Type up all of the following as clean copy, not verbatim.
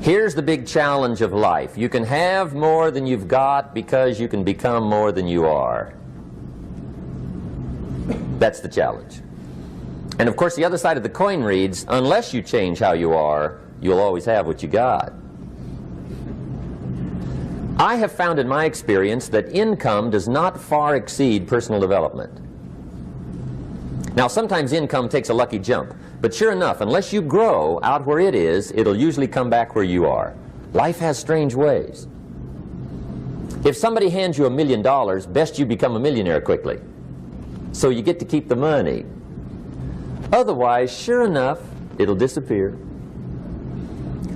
Here's the big challenge of life. You can have more than you've got because you can become more than you are. That's the challenge. And of course the other side of the coin reads, unless you change how you are, you'll always have what you got. I have found in my experience that income does not far exceed personal development. Now sometimes income takes a lucky jump, but sure enough, unless you grow out where it is, it'll usually come back where you are. Life has strange ways. If somebody hands you $1 million, best you become a millionaire quickly, so you get to keep the money. Otherwise, sure enough, it'll disappear.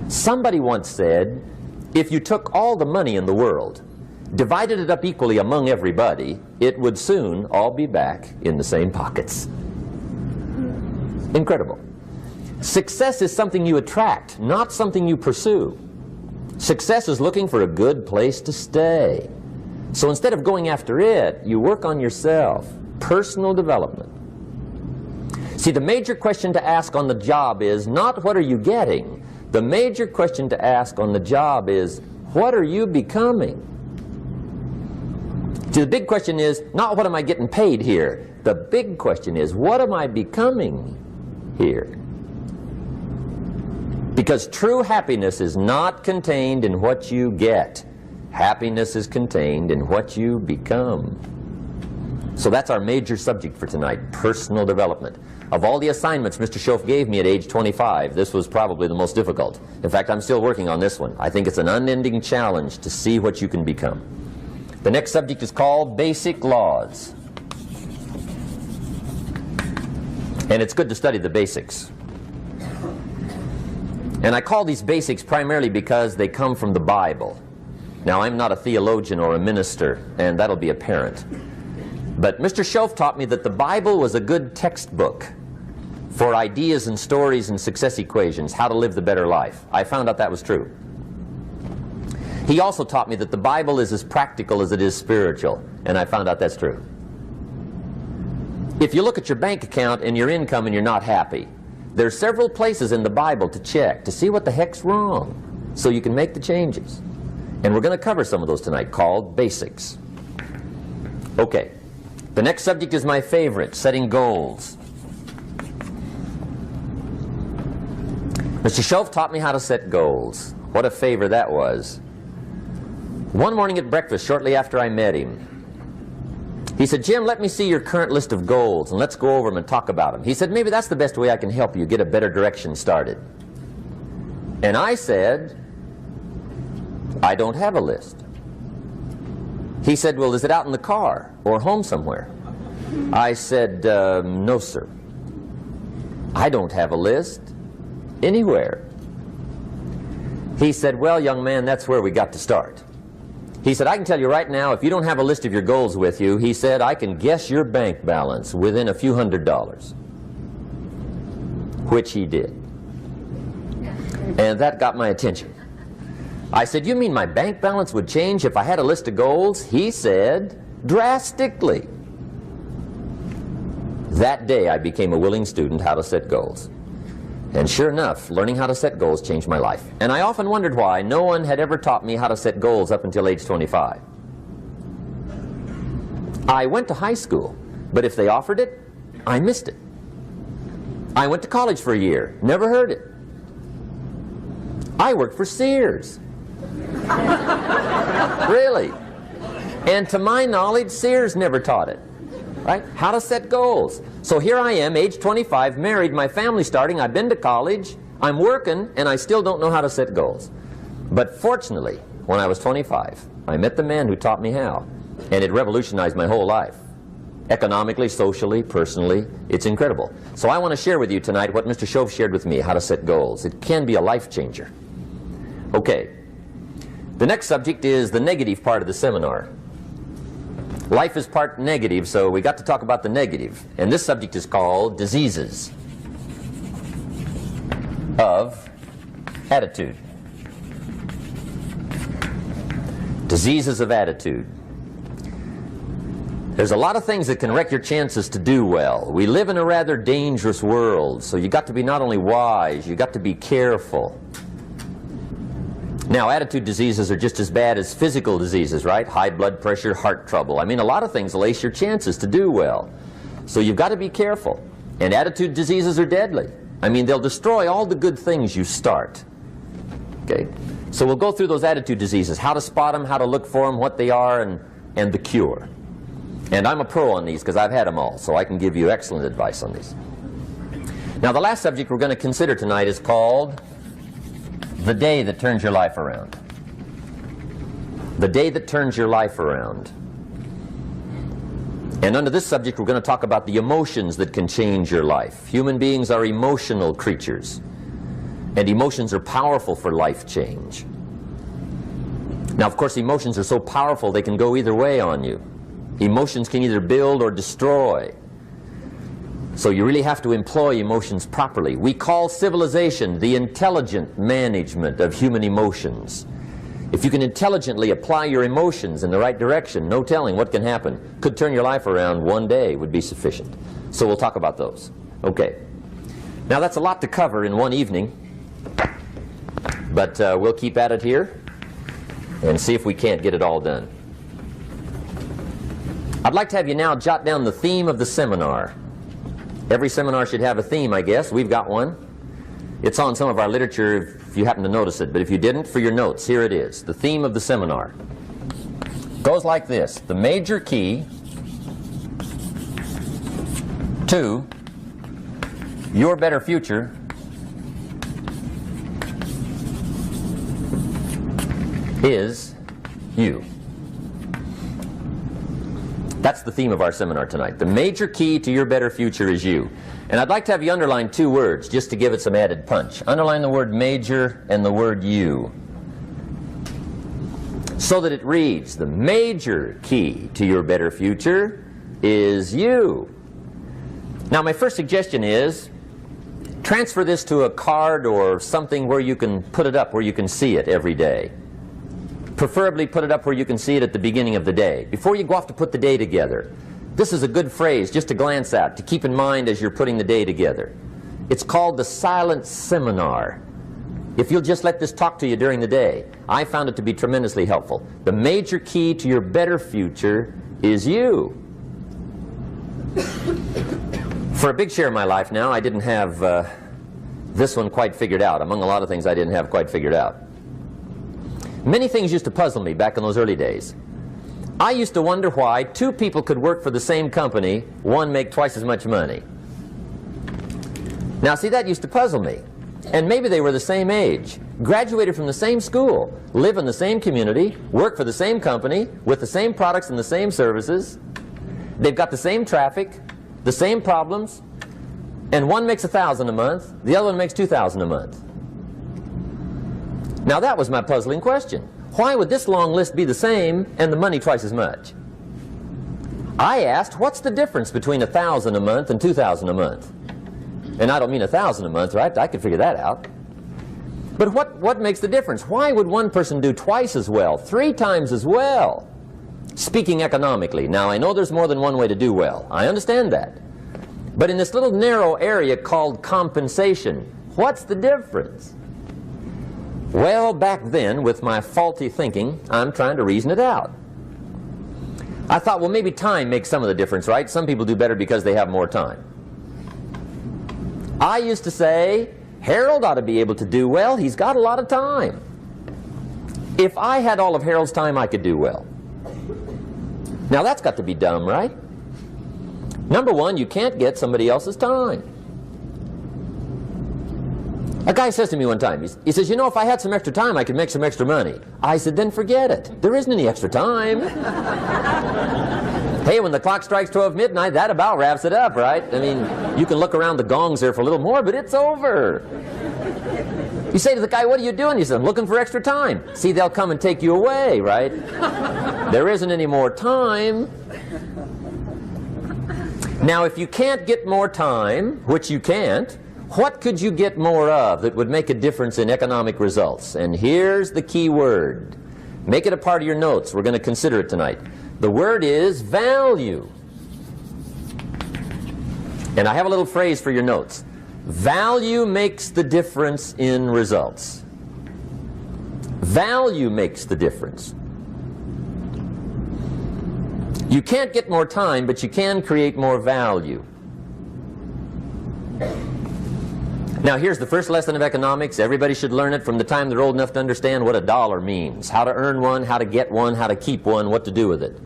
Somebody once said, if you took all the money in the world, divided it up equally among everybody, it would soon all be back in the same pockets. Incredible. Success is something you attract, not something you pursue. Success is looking for a good place to stay. So instead of going after it, you work on yourself. Personal development. See, the major question to ask on the job is not what are you getting? The major question to ask on the job is, what are you becoming? See, the big question is not what am I getting paid here? The big question is, what am I becoming here? Because true happiness is not contained in what you get. Happiness is contained in what you become. So that's our major subject for tonight, personal development. Of all the assignments Mr. Schoaf gave me at age 25, this was probably the most difficult. In fact, I'm still working on this one. I think it's an unending challenge to see what you can become. The next subject is called Basic Laws. And it's good to study the basics. And I call these basics primarily because they come from the Bible. Now, I'm not a theologian or a minister, and that'll be apparent. But Mr. Schoaf taught me that the Bible was a good textbook for ideas and stories and success equations, how to live the better life. I found out that was true. He also taught me that the Bible is as practical as it is spiritual, and I found out that's true. If you look at your bank account and your income and you're not happy, there are several places in the Bible to check to see what the heck's wrong so you can make the changes. And we're going to cover some of those tonight, called basics. Okay. The next subject is my favorite, setting goals. Mr. Schoaf taught me how to set goals. What a favor that was. One morning at breakfast, shortly after I met him, he said, Jim, let me see your current list of goals and let's go over them and talk about them. He said, maybe that's the best way I can help you get a better direction started. And I said, I don't have a list. He said, well, is it out in the car or home somewhere? I said, no, sir. I don't have a list anywhere. He said, well, young man, that's where we got to start. He said, I can tell you right now, if you don't have a list of your goals with you, he said, I can guess your bank balance within a few $100s. Which he did. And that got my attention. I said, you mean my bank balance would change if I had a list of goals? He said, drastically. That day I became a willing student how to set goals. And sure enough, learning how to set goals changed my life. And I often wondered why no one had ever taught me how to set goals up until age 25. I went to high school, but if they offered it, I missed it. I went to college for a year, never heard it. I worked for Sears. Really. And to my knowledge, Sears never taught it. Right? How to set goals. So here I am, age 25, married, my family's starting, I've been to college, I'm working, and I still don't know how to set goals. But fortunately, when I was 25, I met the man who taught me how, and it revolutionized my whole life. Economically, socially, personally, it's incredible. So I want to share with you tonight what Mr. Schoaf shared with me, how to set goals. It can be a life changer. Okay. The next subject is the negative part of the seminar. Life is part negative, so we got to talk about the negative. And this subject is called diseases of attitude. Diseases of attitude. There's a lot of things that can wreck your chances to do well. We live in a rather dangerous world, so you got to be not only wise, you got to be careful. Now, attitude diseases are just as bad as physical diseases, right? High blood pressure, heart trouble. I mean, a lot of things lace your chances to do well. So you've got to be careful. And attitude diseases are deadly. I mean, they'll destroy all the good things you start. Okay? So we'll go through those attitude diseases, how to spot them, how to look for them, what they are, and the cure. And I'm a pro on these because I've had them all, so I can give you excellent advice on these. Now, the last subject we're going to consider tonight is called the day that turns your life around. The day that turns your life around. And under this subject, we're going to talk about the emotions that can change your life. Human beings are emotional creatures, and emotions are powerful for life change. Now, of course, emotions are so powerful they can go either way on you. Emotions can either build or destroy. So you really have to employ emotions properly. We call civilization the intelligent management of human emotions. If you can intelligently apply your emotions in the right direction, no telling what can happen. Could turn your life around one day would be sufficient. So we'll talk about those. Okay. Now that's a lot to cover in one evening, but we'll keep at it here and see if we can't get it all done. I'd like to have you now jot down the theme of the seminar. Every seminar should have a theme, I guess. We've got one. It's on some of our literature if you happen to notice it, but if you didn't, for your notes, here it is. The theme of the seminar goes like this: the major key to your better future is you. That's the theme of our seminar tonight. The major key to your better future is you. And I'd like to have you underline two words just to give it some added punch. Underline the word major and the word you, so that it reads, the major key to your better future is you. Now, my first suggestion is transfer this to a card or something where you can put it up, where you can see it every day. Preferably put it up where you can see it at the beginning of the day, before you go off to put the day together. This is a good phrase just to glance at, to keep in mind as you're putting the day together. It's called the silent seminar. If you'll just let this talk to you during the day, I found it to be tremendously helpful. The major key to your better future is you. For a big share of my life now, I didn't have this one quite figured out. Among a lot of things I didn't have quite figured out. Many things used to puzzle me back in those early days. I used to wonder why two people could work for the same company, one make twice as much money. Now, see, that used to puzzle me. And maybe they were the same age, graduated from the same school, live in the same community, work for the same company, with the same products and the same services. They've got the same traffic, the same problems, and one makes $1,000 a month, the other one makes $2,000 a month. Now that was my puzzling question. Why would this long list be the same and the money twice as much? I asked, what's the difference between $1,000 a month and $2,000 a month? And I don't mean $1,000 a month, right? I could figure that out. But what makes the difference? Why would one person do twice as well, 3 times as well? Speaking economically. Now, I know there's more than one way to do well. I understand that. But in this little narrow area called compensation, what's the difference? Well, back then, with my faulty thinking, I'm trying to reason it out. I thought, well, maybe time makes some of the difference, right? Some people do better because they have more time. I used to say, Harold ought to be able to do well. He's got a lot of time. If I had all of Harold's time, I could do well. Now, that's got to be dumb, right? Number one, you can't get somebody else's time. A guy says to me one time, he says, you know, if I had some extra time, I could make some extra money. I said, then forget it. There isn't any extra time. Hey, when the clock strikes 12 midnight, that about wraps it up, right? I mean, you can look around the gongs there for a little more, but it's over. You say to the guy, what are you doing? He says, I'm looking for extra time. See, they'll come and take you away, right? There isn't any more time. Now, if you can't get more time, which you can't, what could you get more of that would make a difference in economic results? And here's the key word. Make it a part of your notes. We're going to consider it tonight. The word is value. And I have a little phrase for your notes. Value makes the difference in results. Value makes the difference. You can't get more time, but you can create more value. Now here's the first lesson of economics. Everybody should learn it from the time they're old enough to understand what a dollar means, how to earn one, how to get one, how to keep one, what to do with it.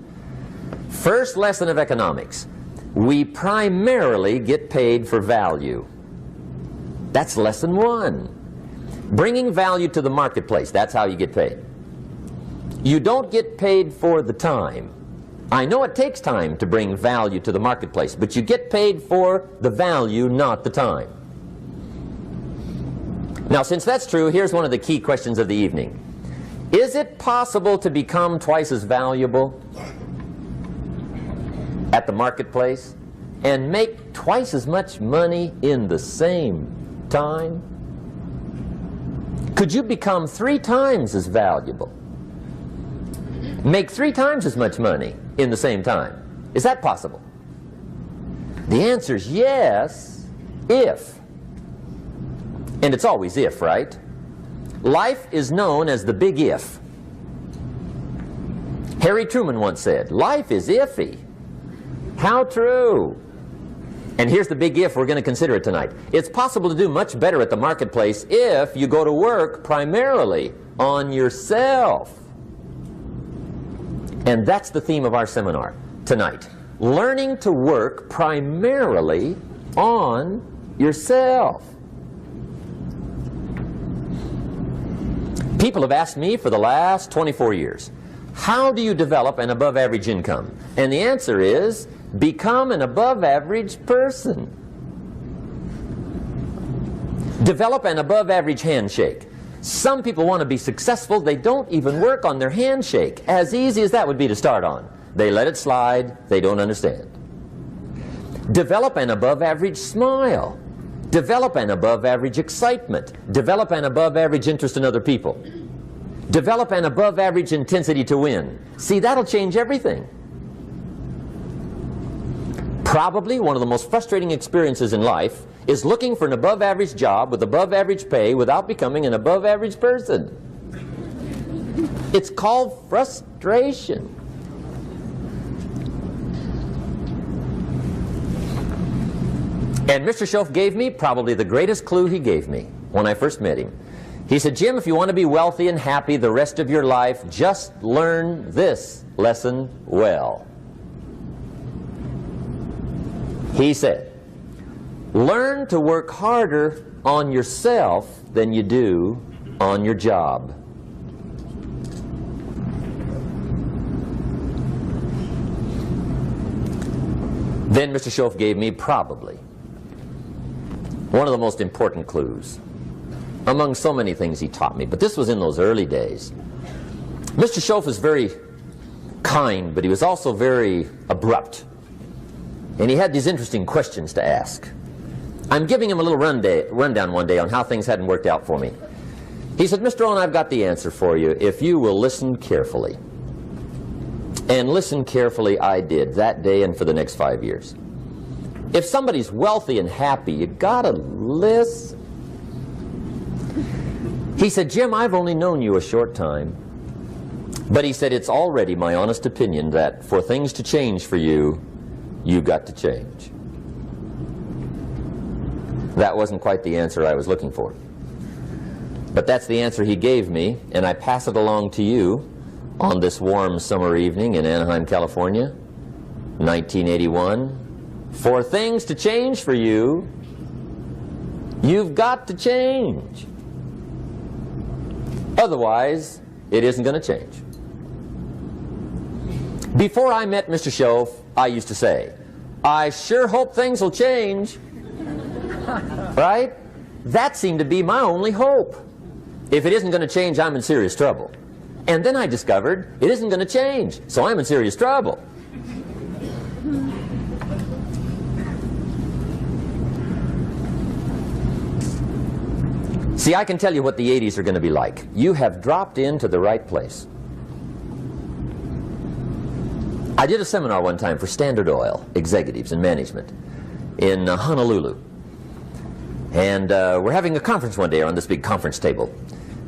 First lesson of economics. We primarily get paid for value. That's lesson one. Bringing value to the marketplace, that's how you get paid. You don't get paid for the time. I know it takes time to bring value to the marketplace, but you get paid for the value, not the time. Now, since that's true, here's one of the key questions of the evening. Is it possible to become twice as valuable at the marketplace and make twice as much money in the same time? Could you become 3 times as valuable? Make 3 times as much money in the same time? Is that possible? The answer is yes, if. And it's always if, right? Life is known as the big if. Harry Truman once said, life is iffy. How true. And here's the big if we're going to consider it tonight. It's possible to do much better at the marketplace if you go to work primarily on yourself. And that's the theme of our seminar tonight. Learning to work primarily on yourself. People have asked me for the last 24 years, how do you develop an above average income? And the answer is, become an above average person. Develop an above average handshake. Some people want to be successful, they don't even work on their handshake. As easy as that would be to start on. They let it slide, they don't understand. Develop an above average smile. Develop an above average excitement. Develop an above average interest in other people. Develop an above average intensity to win. See, that'll change everything. Probably one of the most frustrating experiences in life is looking for an above average job with above average pay without becoming an above average person. It's called frustration. And Mr. Schoaf gave me probably the greatest clue he gave me when I first met him. He said, Jim, if you want to be wealthy and happy the rest of your life, just learn this lesson well. He said, learn to work harder on yourself than you do on your job. Then Mr. Schoaf gave me probably one of the most important clues among so many things he taught me, but this was in those early days. Mr. Schoaf was very kind, but he was also very abrupt. And he had these interesting questions to ask. I'm giving him a little rundown one day on how things hadn't worked out for me. He said, Mr. Rohn, I've got the answer for you if you will listen carefully. And listen carefully I did that day and for the next 5 years. If somebody's wealthy and happy, you gotta listen. He said, Jim, I've only known you a short time. But he said, it's already my honest opinion that for things to change for you, you got to change. That wasn't quite the answer I was looking for. But that's the answer he gave me, and I pass it along to you on this warm summer evening in Anaheim, California, 1981. For things to change for you, you've got to change. Otherwise, it isn't going to change. Before I met Mr. Schoaf, I used to say, I sure hope things will change. Right? That seemed to be my only hope. If it isn't going to change, I'm in serious trouble. And then I discovered it isn't going to change, so I'm in serious trouble. See, I can tell you what the 80s are going to be like. You have dropped into the right place. I did a seminar one time for Standard Oil executives and management in Honolulu. And we're having a conference one day on this big conference table.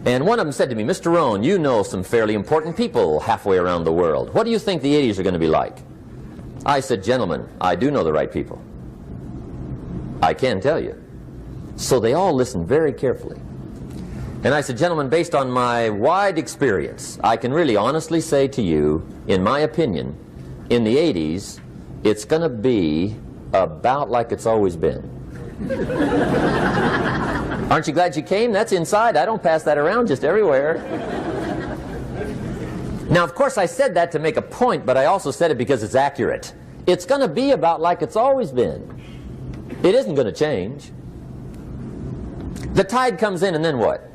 And one of them said to me, Mr. Rohn, you know some fairly important people halfway around the world. What do you think the 80s are going to be like? I said, gentlemen, I do know the right people. I can tell you. So they all listened very carefully. And I said, gentlemen, based on my wide experience, I can really honestly say to you, in my opinion, in the 80s, it's going to be about like it's always been. Aren't you glad you came? That's inside. I don't pass that around just everywhere. Now, of course, I said that to make a point, but I also said it because it's accurate. It's going to be about like it's always been. It isn't going to change. The tide comes in, and then what?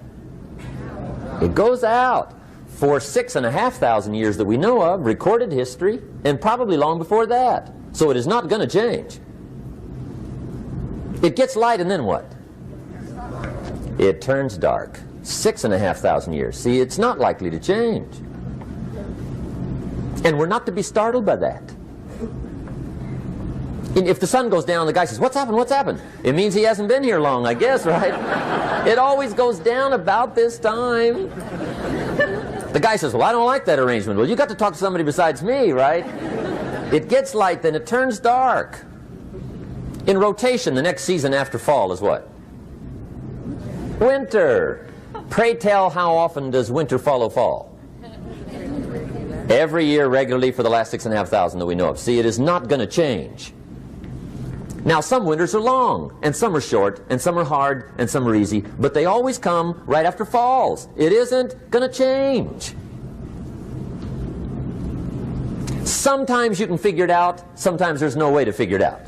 It goes out. For 6,500 years that we know of, recorded history, and probably long before that. So it is not going to change. It gets light, and then what? It turns dark. 6,500 years. See, it's not likely to change. And we're not to be startled by that. If the sun goes down, the guy says, what's happened, what's happened? It means he hasn't been here long, I guess, right? It always goes down about this time. The guy says, well, I don't like that arrangement. Well, you got to talk to somebody besides me, right? It gets light, then it turns dark. In rotation, the next season after fall is what? Winter. Pray tell, how often does winter follow fall? Every year regularly for the last 6,500 that we know of. See, it is not going to change. Now, some winters are long, and some are short, and some are hard, and some are easy, but they always come right after falls. It isn't going to change. Sometimes you can figure it out, sometimes there's no way to figure it out.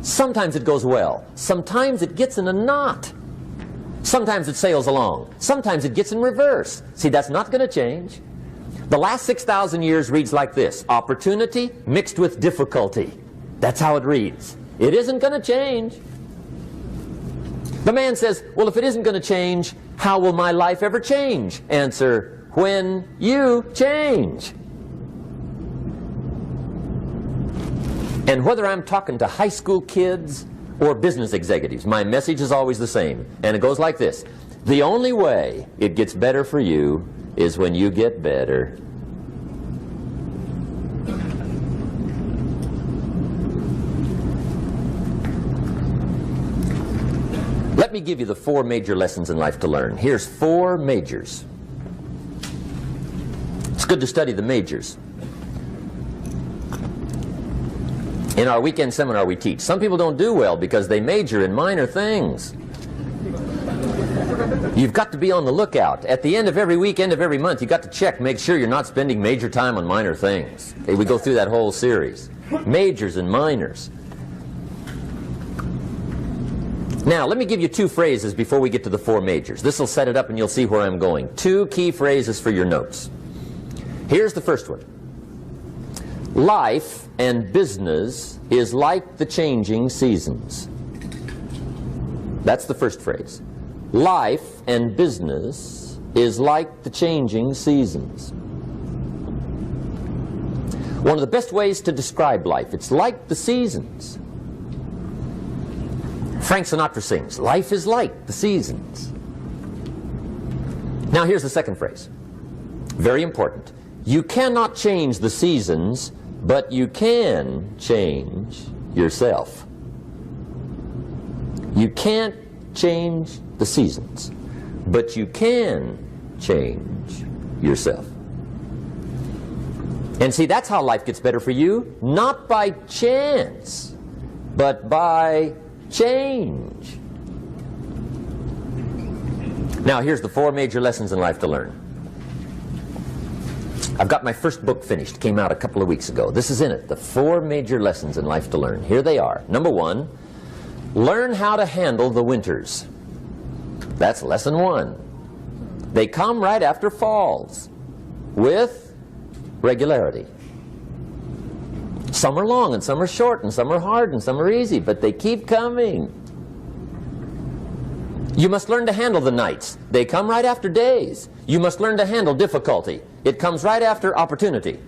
Sometimes it goes well, sometimes it gets in a knot. Sometimes it sails along, sometimes it gets in reverse. See, that's not going to change. The last 6,000 years reads like this: opportunity mixed with difficulty. That's how it reads. It isn't going to change. The man says, well, if it isn't going to change, how will my life ever change? Answer, when you change. And whether I'm talking to high school kids or business executives, my message is always the same. And it goes like this: the only way it gets better for you is when you get better. Let me give you the 4 major lessons in life to learn. Here's 4 majors. It's good to study the majors. In our weekend seminar we teach. Some people don't do well because they major in minor things. You've got to be on the lookout. At the end of every week, end of every month, you've got to check, make sure you're not spending major time on minor things. Okay, we go through that whole series. Majors and minors. Now, let me give you 2 phrases before we get to the 4 majors. This will set it up and you'll see where I'm going. 2 key phrases for your notes. Here's the first one. Life and business is like the changing seasons. That's the first phrase. Life and business is like the changing seasons. One of the best ways to describe life, it's like the seasons. Frank Sinatra sings, life is like the seasons. Now here's the second phrase. Very important. You cannot change the seasons, but you can change yourself. You can't change the seasons, but you can change yourself. And see, that's how life gets better for you, not by chance, but by change. Now here's the 4 major lessons in life to learn. I've got my first book finished, came out a couple of weeks ago. This is in it, the 4 major lessons in life to learn. Here they are. Number 1, learn how to handle the winters. That's lesson 1. They come right after falls, with regularity. Some are long, and some are short, and some are hard, and some are easy, but they keep coming. You must learn to handle the nights. They come right after days. You must learn to handle difficulty. It comes right after opportunity.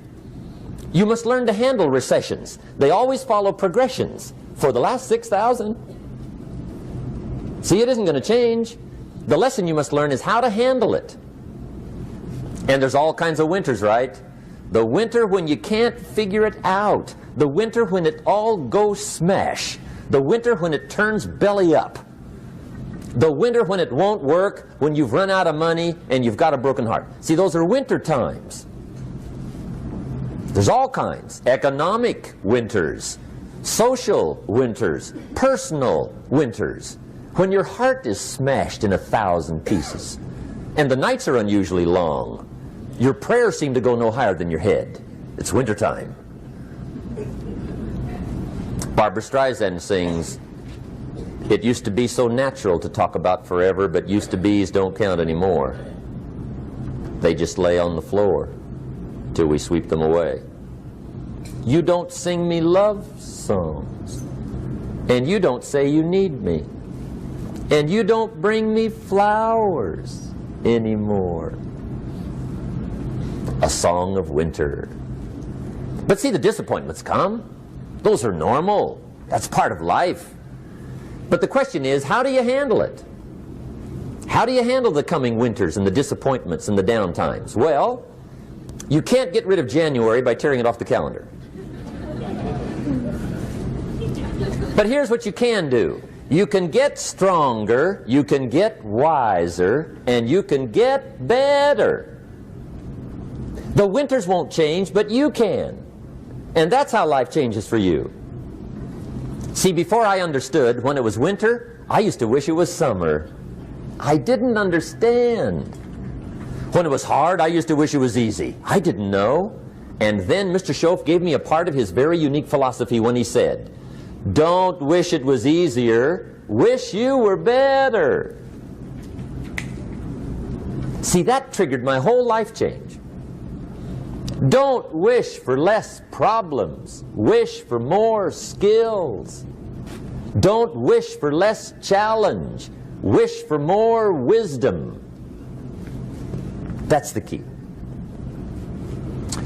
You must learn to handle recessions. They always follow progressions for the last 6,000. See, it isn't going to change. The lesson you must learn is how to handle it. And there's all kinds of winters, right? The winter when you can't figure it out. The winter when it all goes smash. The winter when it turns belly up. The winter when it won't work, when you've run out of money and you've got a broken heart. See, those are winter times. There's all kinds. Economic winters, social winters, personal winters. When your heart is smashed in 1,000 pieces and the nights are unusually long, your prayers seem to go no higher than your head. It's wintertime. Barbra Streisand sings, "It used to be so natural to talk about forever, but used to be's don't count anymore. They just lay on the floor till we sweep them away. You don't sing me love songs, and you don't say you need me, and you don't bring me flowers anymore." A song of winter. But see, the disappointments come. Those are normal. That's part of life. But the question is, how do you handle it? How do you handle the coming winters and the disappointments and the down times? Well, you can't get rid of January by tearing it off the calendar. But here's what you can do. You can get stronger, you can get wiser, and you can get better. The winters won't change, but you can. And that's how life changes for you. See, before I understood, when it was winter, I used to wish it was summer. I didn't understand. When it was hard, I used to wish it was easy. I didn't know. And then Mr. Schoaf gave me a part of his very unique philosophy when he said, "Don't wish it was easier, wish you were better." See, that triggered my whole life change. Don't wish for less problems, wish for more skills. Don't wish for less challenge, wish for more wisdom. That's the key.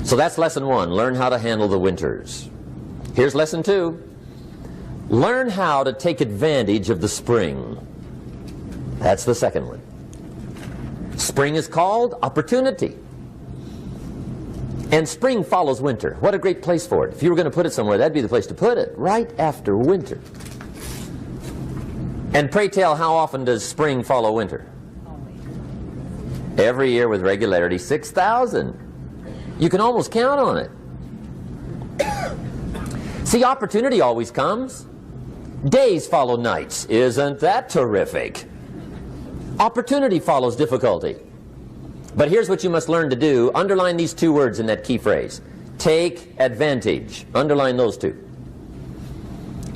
So that's lesson one, learn how to handle the winters. Here's lesson two, learn how to take advantage of the spring. That's the second one. Spring is called opportunity. And spring follows winter. What a great place for it. If you were going to put it somewhere, that'd be the place to put it, right after winter. And pray tell, how often does spring follow winter? Every year with regularity, 6,000. You can almost count on it. See, opportunity always comes. Days follow nights. Isn't that terrific? Opportunity follows difficulty. But here's what you must learn to do. Underline these two words in that key phrase. Take advantage. Underline those two.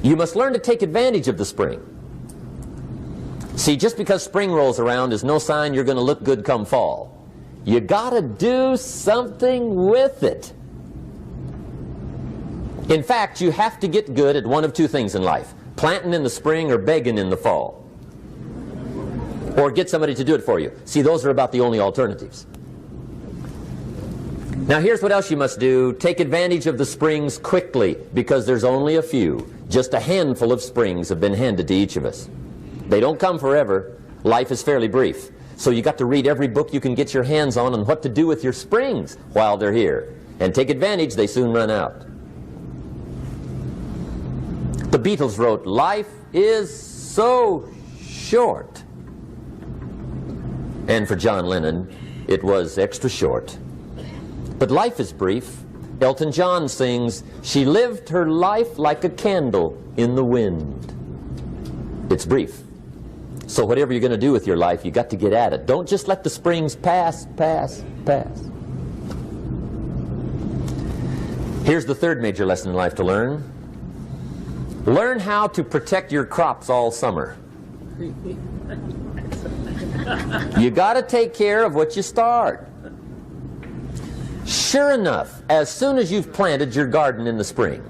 You must learn to take advantage of the spring. See, just because spring rolls around is no sign you're going to look good come fall. You got to do something with it. In fact, you have to get good at one of two things in life. Planting in the spring or begging in the fall. Or get somebody to do it for you. See, those are about the only alternatives. Now here's what else you must do. Take advantage of the springs quickly, because there's only a few. Just a handful of springs have been handed to each of us. They don't come forever. Life is fairly brief. So you got to read every book you can get your hands on what to do with your springs while they're here. And take advantage, they soon run out. The Beatles wrote, "Life is so short." And for John Lennon, it was extra short. But life is brief. Elton John sings, "She lived her life like a candle in the wind." It's brief. So whatever you're going to do with your life, you got to get at it. Don't just let the springs pass. Here's the third major lesson in life to learn. Learn how to protect your crops all summer. You got to take care of what you start. Sure enough, as soon as you've planted your garden in the spring,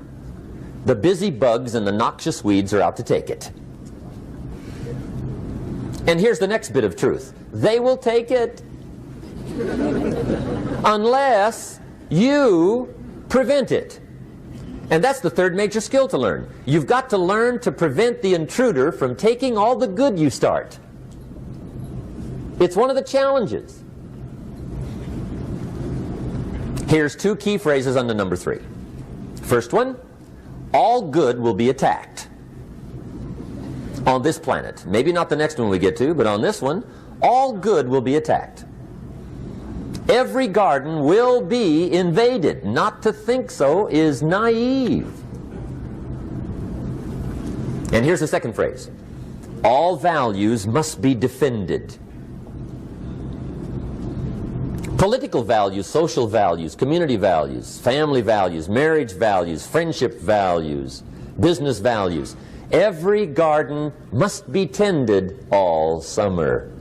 the busy bugs and the noxious weeds are out to take it. And here's the next bit of truth. They will take it unless you prevent it. And that's the third major skill to learn. You've got to learn to prevent the intruder from taking all the good you start. It's one of the challenges. Here's two key phrases under number 3. First one, all good will be attacked on this planet. Maybe not the next one we get to, but on this one, all good will be attacked. Every garden will be invaded. Not to think so is naive. And here's the second phrase. All values must be defended. Political values, social values, community values, family values, marriage values, friendship values, business values. Every garden must be tended all summer.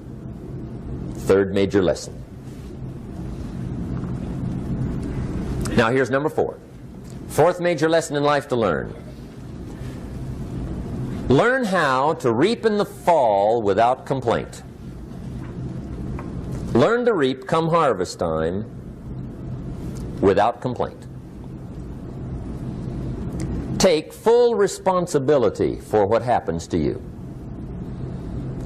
Third major lesson. Now here's number 4. Fourth major lesson in life to learn. Learn how to reap in the fall without complaint. Learn to reap come harvest time without complaint. Take full responsibility for what happens to you.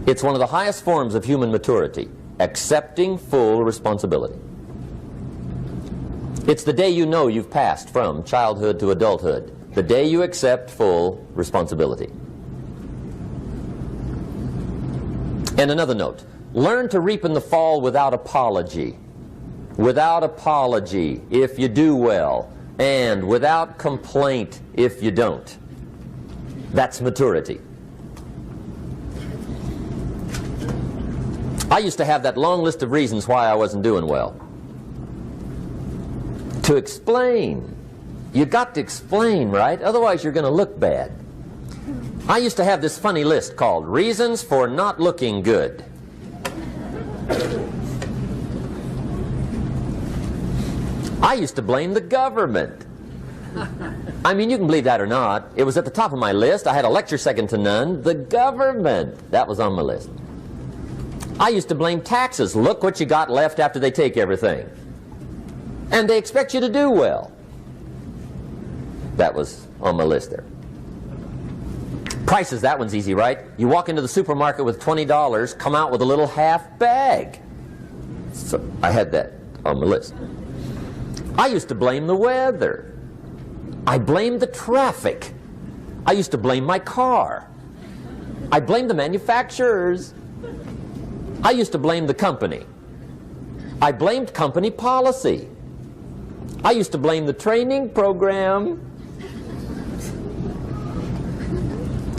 It's one of the highest forms of human maturity, accepting full responsibility. It's the day you know you've passed from childhood to adulthood, the day you accept full responsibility. And another note, learn to reap in the fall without apology. Without apology if you do well, and without complaint if you don't. That's maturity. I used to have that long list of reasons why I wasn't doing well. To explain. You got to explain, right? Otherwise you're going to look bad. I used to have this funny list called Reasons for Not Looking Good. I used to blame the government. I mean, you can believe that or not. It was at the top of my list. I had a lecture second to none. The government. That was on my list. I used to blame taxes. Look what you got left after they take everything. And they expect you to do well. That was on my list there. Prices, that one's easy, right? You walk into the supermarket with $20, come out with a little half bag. So I had that on my list. I used to blame the weather. I blamed the traffic. I used to blame my car. I blamed the manufacturers. I used to blame the company. I blamed company policy. I used to blame the training program.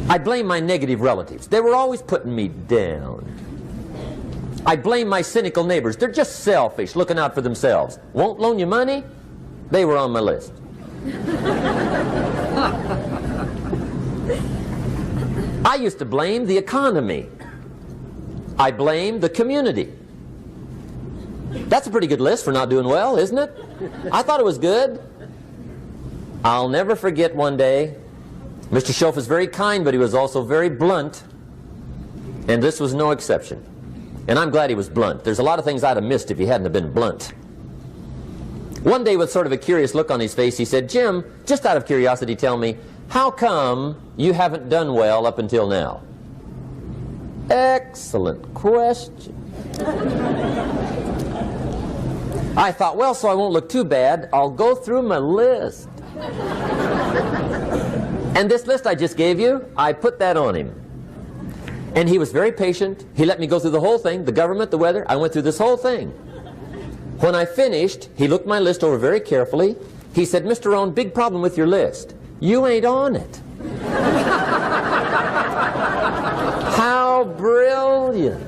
I blame my negative relatives. They were always putting me down. I blame my cynical neighbors. They're just selfish, looking out for themselves. Won't loan you money? They were on my list. I used to blame the economy. I blamed the community. That's a pretty good list for not doing well, isn't it? I thought it was good. I'll never forget one day, Mr. Schoaf was very kind, but he was also very blunt, and this was no exception. And I'm glad he was blunt. There's a lot of things I'd have missed if he hadn't have been blunt. One day, with sort of a curious look on his face, he said, "Jim, just out of curiosity, tell me, how come you haven't done well up until now?" Excellent question. I thought, well, so I won't look too bad, I'll go through my list. And this list I just gave you, I put that on him. And he was very patient. He let me go through the whole thing, the government, the weather. I went through this whole thing. When I finished, he looked my list over very carefully. He said, "Mr. Rohn, big problem with your list. You ain't on it." How brilliant.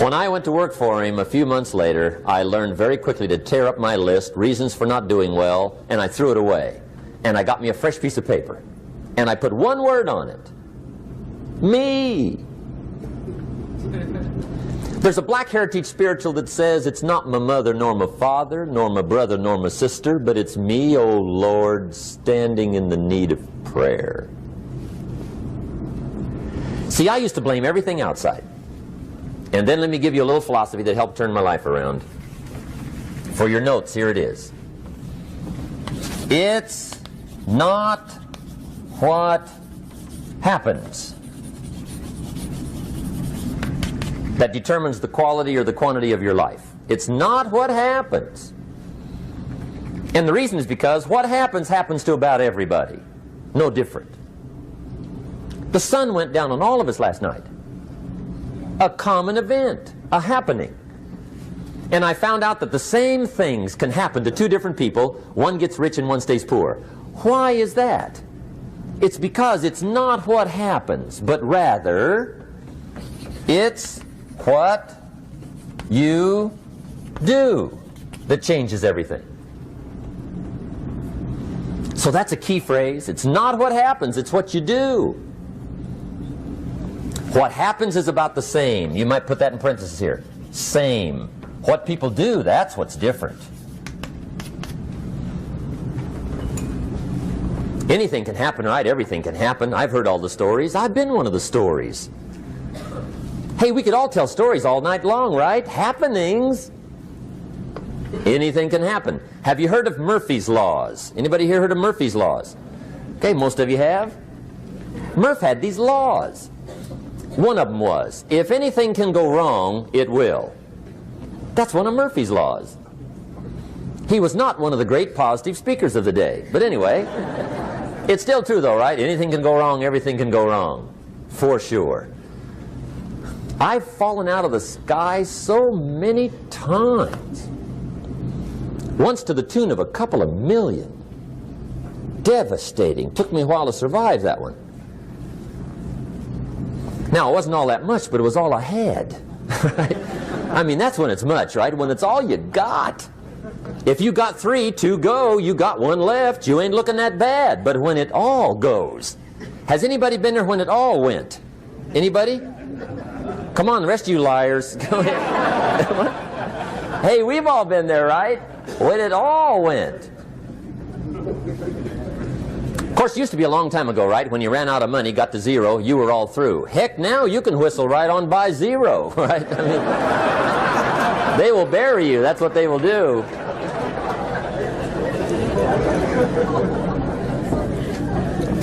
When I went to work for him a few months later, I learned very quickly to tear up my list, reasons for not doing well, and I threw it away. And I got me a fresh piece of paper. And I put one word on it. Me. There's a Black Heritage spiritual that says, "It's not my mother nor my father, nor my brother nor my sister, but it's me, O Lord, standing in the need of prayer." See, I used to blame everything outside. And then let me give you a little philosophy that helped turn my life around. For your notes, here it is. It's not what happens that determines the quality or the quantity of your life. It's not what happens. And the reason is because what happens happens to about everybody. No different. The sun went down on all of us last night. A common event, a happening. And I found out that the same things can happen to two different people. One gets rich and one stays poor. Why is that? It's because it's not what happens, but rather it's what you do that changes everything. So that's a key phrase. It's not what happens, it's what you do. What happens is about the same. You might put that in parentheses here. Same. What people do, that's what's different. Anything can happen, right? Everything can happen. I've heard all the stories. I've been one of the stories. Hey, we could all tell stories all night long, right? Happenings. Anything can happen. Have you heard of Murphy's Laws? Anybody here heard of Murphy's Laws? Okay, most of you have. Murph had these laws. One of them was, if anything can go wrong, it will. That's one of Murphy's Laws. He was not one of the great positive speakers of the day. But anyway, it's still true though, right? Anything can go wrong, everything can go wrong. For sure. I've fallen out of the sky so many times. Once to the tune of a couple of million. Devastating. Took me a while to survive that one. Now, it wasn't all that much, but it was all I had. Right? I mean, that's when it's much, right? When it's all you got. If you got 3, 2 go, you got 1 left, you ain't looking that bad. But when it all goes. Has anybody been there when it all went? Anybody? Come on, the rest of you liars. Go ahead. Hey, we've all been there, right? When it all went. Of course, it used to be a long time ago, right? When you ran out of money, got to 0, you were all through. Heck, now you can whistle right on by 0, right? I mean, they will bury you. That's what they will do.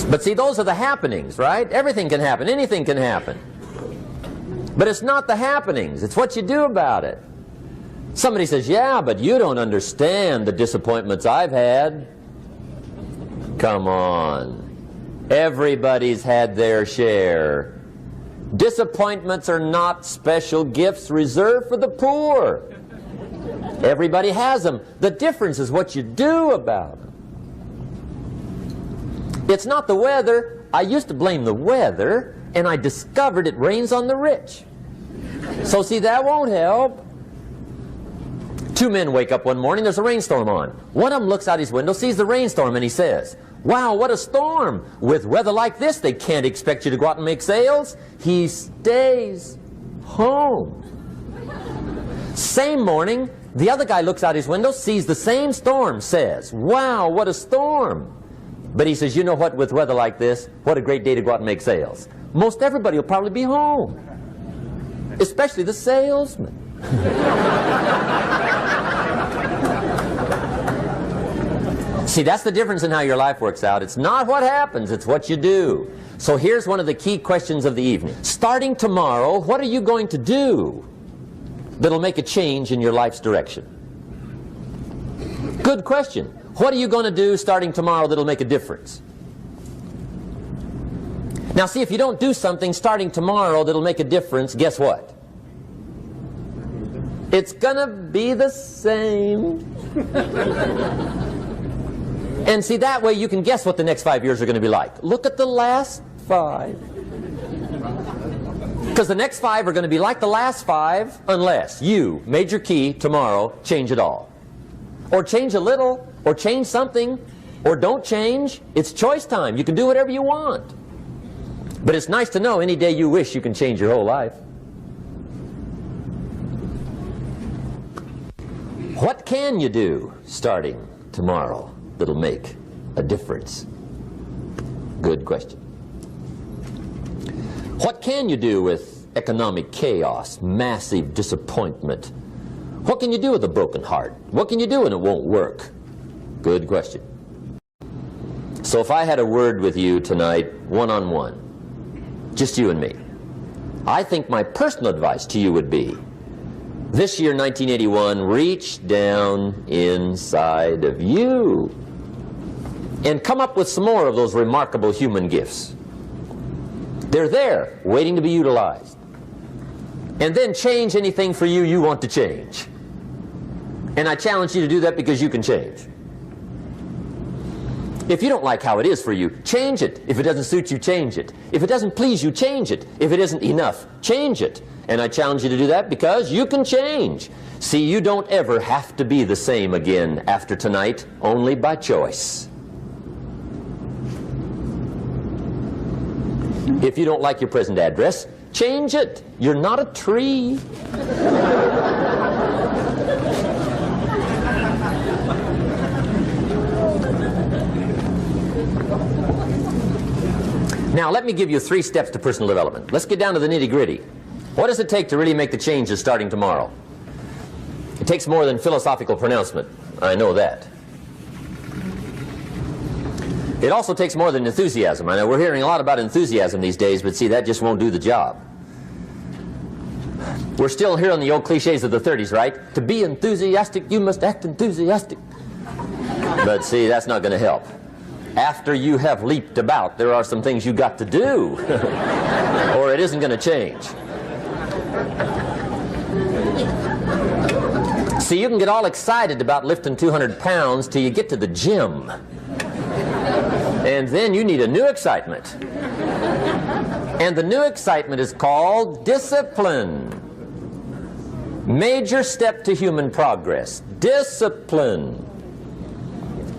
But see, those are the happenings, right? Everything can happen. Anything can happen. But it's not the happenings. It's what you do about it. Somebody says, yeah, but you don't understand the disappointments I've had. Come on. Everybody's had their share. Disappointments are not special gifts reserved for the poor. Everybody has them. The difference is what you do about them. It's not the weather. I used to blame the weather, and I discovered it rains on the rich. So see, that won't help. 2 men wake up one morning, there's a rainstorm on. One of them looks out his window, sees the rainstorm, and he says, wow, what a storm. With weather like this, they can't expect you to go out and make sales. He stays home. Same morning, the other guy looks out his window, sees the same storm, says, wow, what a storm. But he says, you know what, with weather like this, what a great day to go out and make sales. Most everybody will probably be home, especially the salesman. See, that's the difference in how your life works out. It's not what happens, it's what you do. So here's one of the key questions of the evening. Starting tomorrow, what are you going to do that'll make a change in your life's direction? Good question. What are you going to do starting tomorrow that'll make a difference? Now see, if you don't do something starting tomorrow that'll make a difference, guess what? It's gonna be the same. And see, that way you can guess what the next 5 years are going to be like. Look at the last 5. Because the next 5 are going to be like the last 5 unless you, major key, tomorrow, change it all. Or change a little, or change something, or don't change. It's choice time. You can do whatever you want. But it's nice to know any day you wish you can change your whole life. What can you do starting tomorrow that'll make a difference? Good question. What can you do with economic chaos, massive disappointment? What can you do with a broken heart? What can you do when it won't work? Good question. So if I had a word with you tonight, one-on-one, just you and me. I think my personal advice to you would be, this year, 1981, reach down inside of you and come up with some more of those remarkable human gifts. They're there, waiting to be utilized. And then change anything for you you want to change. And I challenge you to do that because you can change. If you don't like how it is for you, change it. If it doesn't suit you, change it. If it doesn't please you, change it. If it isn't enough, change it. And I challenge you to do that because you can change. See, you don't ever have to be the same again after tonight, only by choice. If you don't like your present address, change it. You're not a tree. Now, let me give you 3 steps to personal development. Let's get down to the nitty-gritty. What does it take to really make the changes starting tomorrow? It takes more than philosophical pronouncement. I know that. It also takes more than enthusiasm. I know we're hearing a lot about enthusiasm these days, but see, that just won't do the job. We're still hearing the old cliches of the 30s, right? To be enthusiastic, you must act enthusiastic. But see, that's not going to help. After you have leaped about, there are some things you got to do, or it isn't going to change. See, you can get all excited about lifting 200 pounds till you get to the gym. And then you need a new excitement. And the new excitement is called discipline. Major step to human progress. Discipline.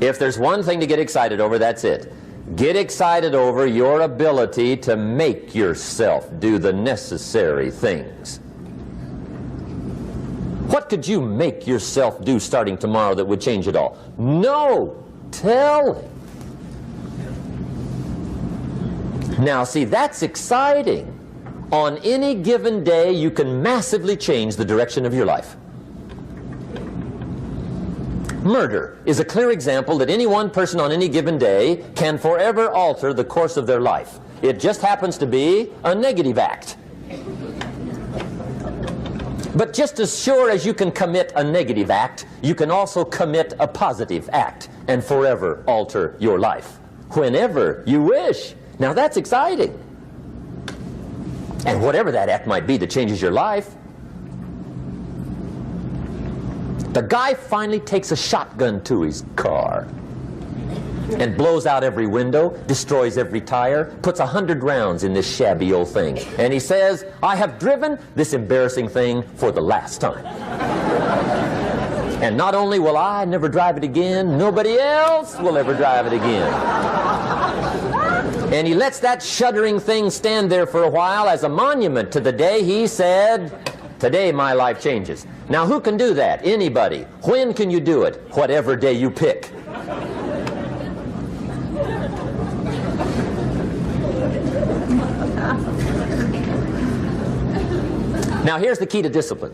If there's one thing to get excited over, that's it. Get excited over your ability to make yourself do the necessary things. What could you make yourself do starting tomorrow that would change it all? No! Tell him. Now, see, that's exciting. On any given day, you can massively change the direction of your life. Murder is a clear example that any one person on any given day can forever alter the course of their life. It just happens to be a negative act. But just as sure as you can commit a negative act, you can also commit a positive act and forever alter your life, whenever you wish. Now that's exciting. And whatever that act might be that changes your life. The guy finally takes a shotgun to his car and blows out every window, destroys every tire, puts 100 rounds in this shabby old thing. And he says, I have driven this embarrassing thing for the last time. And not only will I never drive it again, nobody else will ever drive it again. And he lets that shuddering thing stand there for a while as a monument to the day he said, today my life changes. Now who can do that? Anybody. When can you do it? Whatever day you pick. Now here's the key to discipline.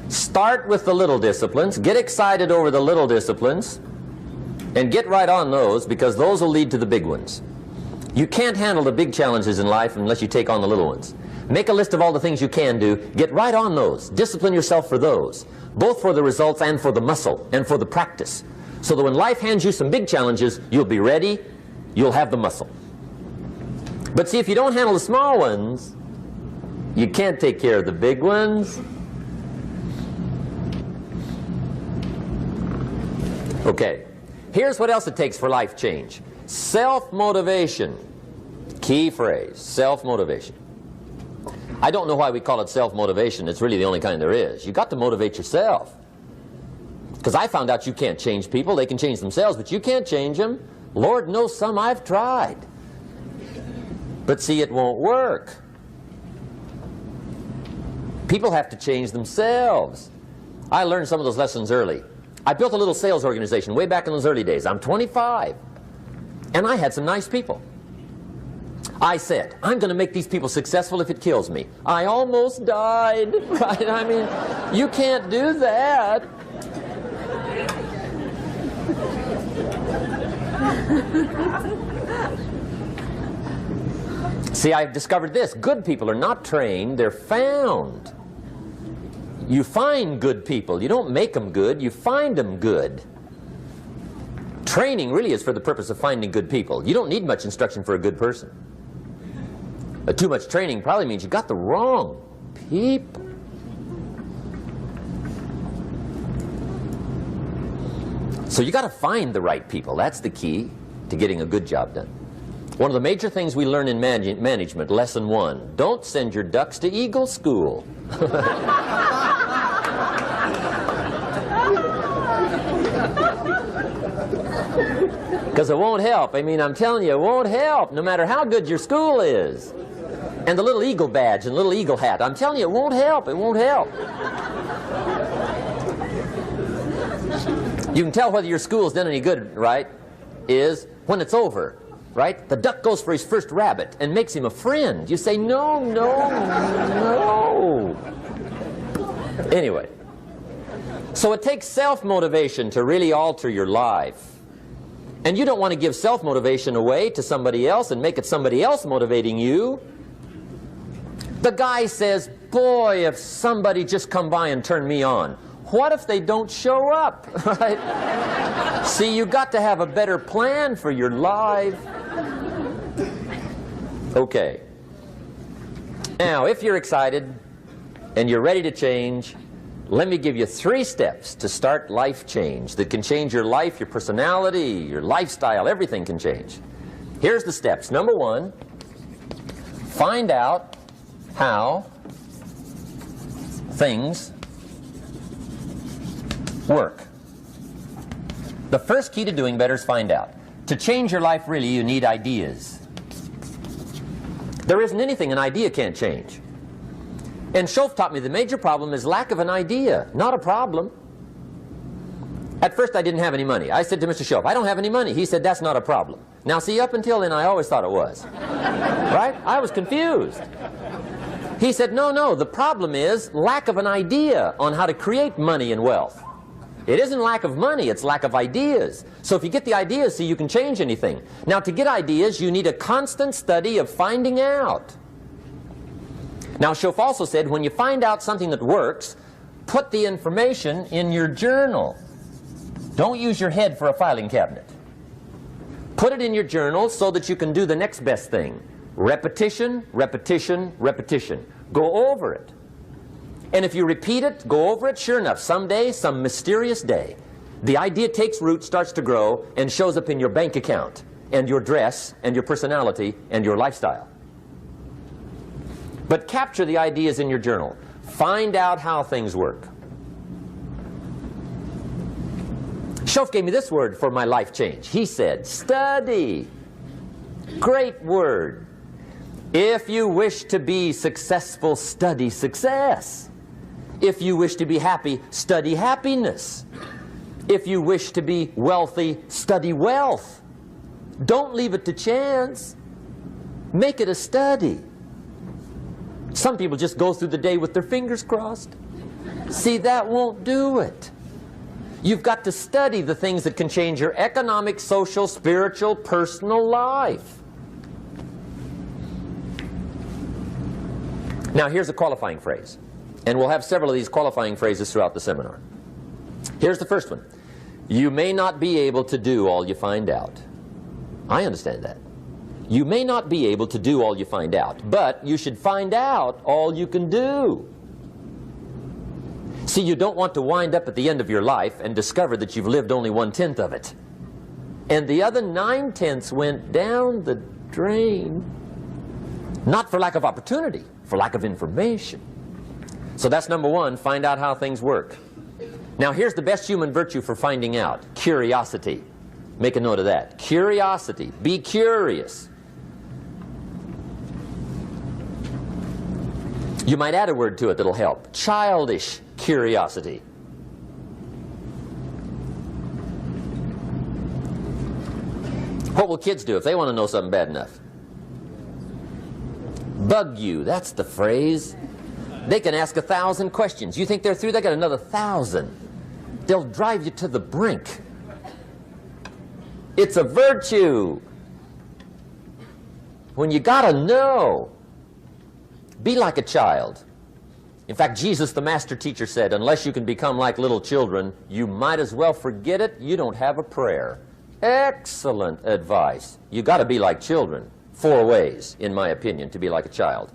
Start with the little disciplines, get excited over the little disciplines, and get right on those, because those will lead to the big ones. You can't handle the big challenges in life unless you take on the little ones. Make a list of all the things you can do, get right on those, discipline yourself for those, both for the results and for the muscle and for the practice, so that when life hands you some big challenges, you'll be ready, you'll have the muscle. But see, if you don't handle the small ones, you can't take care of the big ones. Okay, here's what else it takes for life change. Self-motivation. Key phrase, self-motivation. I don't know why we call it self-motivation. It's really the only kind there is. You've got to motivate yourself. Because I found out you can't change people. They can change themselves, but you can't change them. Lord knows some I've tried. But see, it won't work. People have to change themselves. I learned some of those lessons early. I built a little sales organization way back in those early days. I'm 25. And I had some nice people. I said, I'm going to make these people successful if it kills me. I almost died. Right? I mean, you can't do that. See, I've discovered this. Good people are not trained, they're found. You find good people. You don't make them good, you find them good. Training really is for the purpose of finding good people. You don't need much instruction for a good person. Too much training probably means you got the wrong people. So you got to find the right people. That's the key to getting a good job done. One of the major things we learn in management, lesson 1, don't send your ducks to Eagle School. Because it won't help. I mean, I'm telling you, it won't help, no matter how good your school is. And the little eagle badge and little eagle hat, I'm telling you, it won't help. It won't help. You can tell whether your school's done any good, right, is when it's over, right? The duck goes for his first rabbit and makes him a friend. You say, no, no, no. Anyway, so it takes self-motivation to really alter your life. And you don't want to give self-motivation away to somebody else and make it somebody else motivating you. The guy says, boy, if somebody just come by and turn me on. What if they don't show up? Right? See, you got to have a better plan for your life. Okay. Now, if you're excited and you're ready to change, let me give you 3 steps to start life change that can change your life, your personality, your lifestyle, everything can change. Here's the steps. Number 1, find out how things work. The first key to doing better is find out. To change your life, really, you need ideas. There isn't anything an idea can't change. And Schoaf taught me the major problem is lack of an idea, not a problem. At first I didn't have any money. I said to Mr. Schoaf, I don't have any money. He said, that's not a problem. Now see, up until then I always thought it was. Right? I was confused. He said, no, no, the problem is lack of an idea on how to create money and wealth. It isn't lack of money, it's lack of ideas. So if you get the ideas, see, you can change anything. Now to get ideas, you need a constant study of finding out. Now Schoaf also said, when you find out something that works, put the information in your journal. Don't use your head for a filing cabinet. Put it in your journal so that you can do the next best thing. Repetition, repetition, repetition. Go over it. And if you repeat it, go over it, sure enough, someday, some mysterious day, the idea takes root, starts to grow, and shows up in your bank account, and your dress, and your personality, and your lifestyle. But capture the ideas in your journal. Find out how things work. Schoaf gave me this word for my life change. He said, study. Great word. If you wish to be successful, study success. If you wish to be happy, study happiness. If you wish to be wealthy, study wealth. Don't leave it to chance. Make it a study. Some people just go through the day with their fingers crossed. See, that won't do it. You've got to study the things that can change your economic, social, spiritual, personal life. Now here's a qualifying phrase. And we'll have several of these qualifying phrases throughout the seminar. Here's the first one. You may not be able to do all you find out. I understand that. You may not be able to do all you find out, but you should find out all you can do. See, you don't want to wind up at the end of your life and discover that you've lived only 1/10 of it. And the other 9/10 went down the drain. Not for lack of opportunity, for lack of information. So that's number 1, find out how things work. Now here's the best human virtue for finding out, curiosity. Make a note of that. Curiosity. Be curious. You might add a word to it that'll help. Childish curiosity. What will kids do if they want to know something bad enough? Bug you. That's the phrase. They can ask 1,000 questions. You think they're through? They got another 1,000. They'll drive you to the brink. It's a virtue. when you got to know. Be like a child. In fact, Jesus, the master teacher, said, unless you can become like little children, you might as well forget it. You don't have a prayer. Excellent advice. You got to be like children. 4 ways, in my opinion, to be like a child.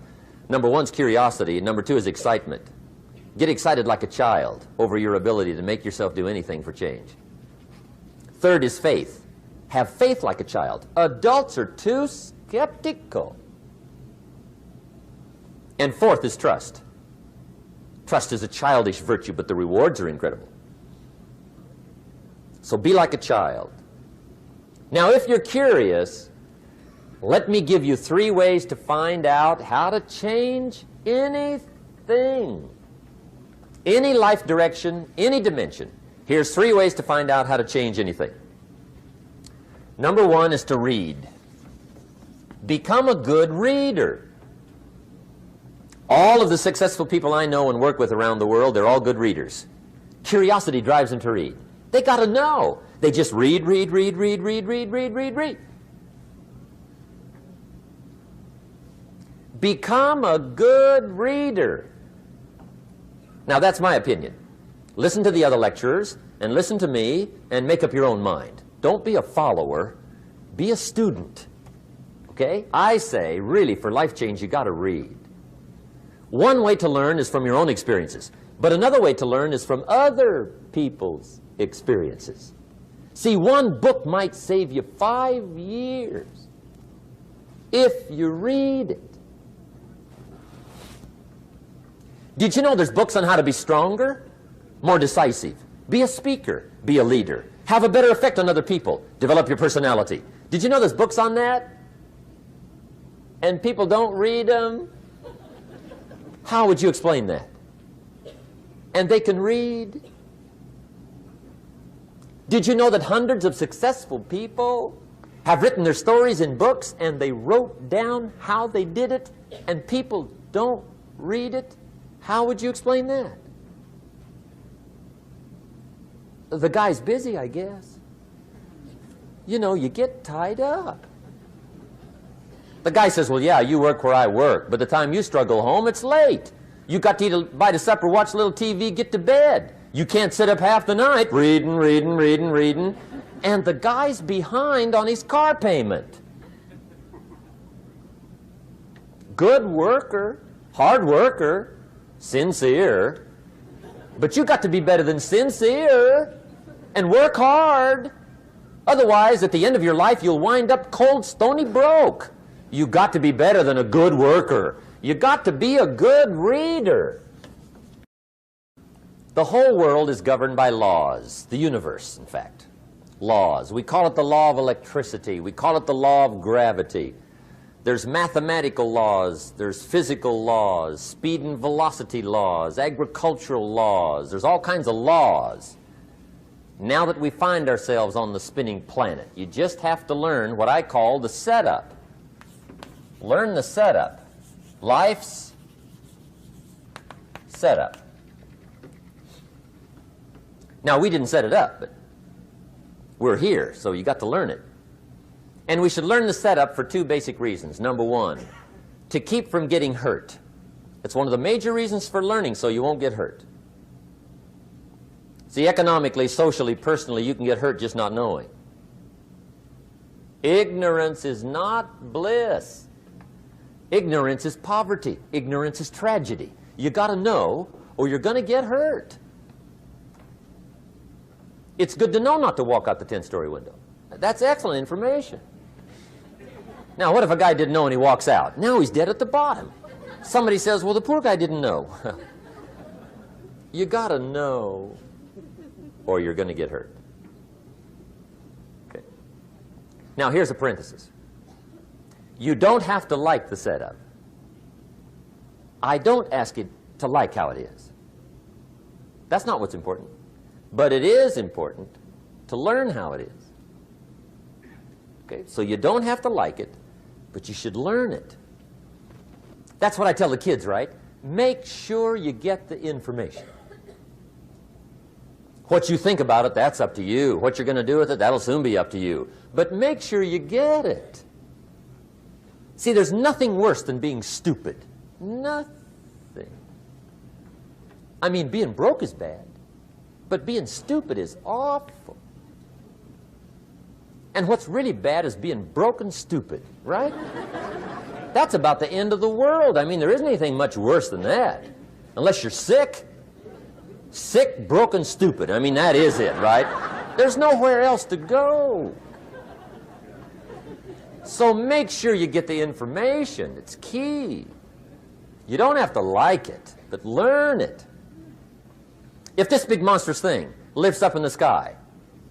Number 1 is curiosity. Number 2 is excitement. Get excited like a child over your ability to make yourself do anything for change. 3rd is faith. Have faith like a child. Adults are too skeptical. And 4th is trust. Trust is a childish virtue, but the rewards are incredible. So be like a child. Now, if you're curious, let me give you 3 ways to find out how to change anything. Any life direction, any dimension. Here's 3 ways to find out how to change anything. Number 1 is to read. Become a good reader. All of the successful people I know and work with around the world, they're all good readers. Curiosity drives them to read. They got to know. They just read. Become a good reader. Now, that's my opinion. Listen to the other lecturers and listen to me and make up your own mind. Don't be a follower. Be a student. Okay? I say, really, for life change, you got to read. One way to learn is from your own experiences, but another way to learn is from other people's experiences. See, one book might save you 5 years if you read it. Did you know there's books on how to be stronger, more decisive, be a speaker, be a leader, have a better effect on other people, develop your personality? Did you know there's books on that? And people don't read them? How would you explain that? And they can read. Did you know that hundreds of successful people have written their stories in books and they wrote down how they did it and people don't read it? How would you explain that? The guy's busy, I guess. You know, you get tied up. The guy says, well, yeah, you work where I work. By the time you struggle home, it's late. You got to eat a bite of supper, watch a little TV, get to bed. You can't sit up half the night reading. And the guy's behind on his car payment. Good worker, hard worker, sincere. But you got to be better than sincere and work hard. Otherwise, at the end of your life, you'll wind up cold, stony broke. You got to be better than a good worker. You got to be a good reader. The whole world is governed by laws. The universe, in fact. Laws. We call it the law of electricity. We call it the law of gravity. There's mathematical laws. There's physical laws. Speed and velocity laws. Agricultural laws. There's all kinds of laws. Now that we find ourselves on the spinning planet, you just have to learn what I call the setup. Learn the setup. Life's setup. Now, we didn't set it up, but we're here, so you got to learn it. And we should learn the setup for 2 basic reasons. Number 1, to keep from getting hurt. It's one of the major reasons for learning, so you won't get hurt. See, economically, socially, personally, you can get hurt just not knowing. Ignorance is not bliss. Ignorance is poverty. Ignorance is tragedy. You got to know, or you're going to get hurt. It's good to know not to walk out the 10-story window. That's excellent information. Now, what if a guy didn't know and he walks out? Now he's dead at the bottom. Somebody says, well, the poor guy didn't know. You got to know, or you're going to get hurt. Okay. Now, here's a parenthesis. You don't have to like the setup. I don't ask you to like how it is. That's not what's important. But it is important to learn how it is. Okay? So you don't have to like it, but you should learn it. That's what I tell the kids, right? Make sure you get the information. What you think about it, that's up to you. What you're going to do with it, that'll soon be up to you. But make sure you get it. See, there's nothing worse than being stupid. Nothing. I mean, being broke is bad, but being stupid is awful. And what's really bad is being broke and stupid, right? That's about the end of the world. I mean, there isn't anything much worse than that. Unless you're sick. Sick, broken, stupid. I mean, that is it, right? There's nowhere else to go. So make sure you get the information. It's key. You don't have to like it, but learn it. If this big monstrous thing lifts up in the sky,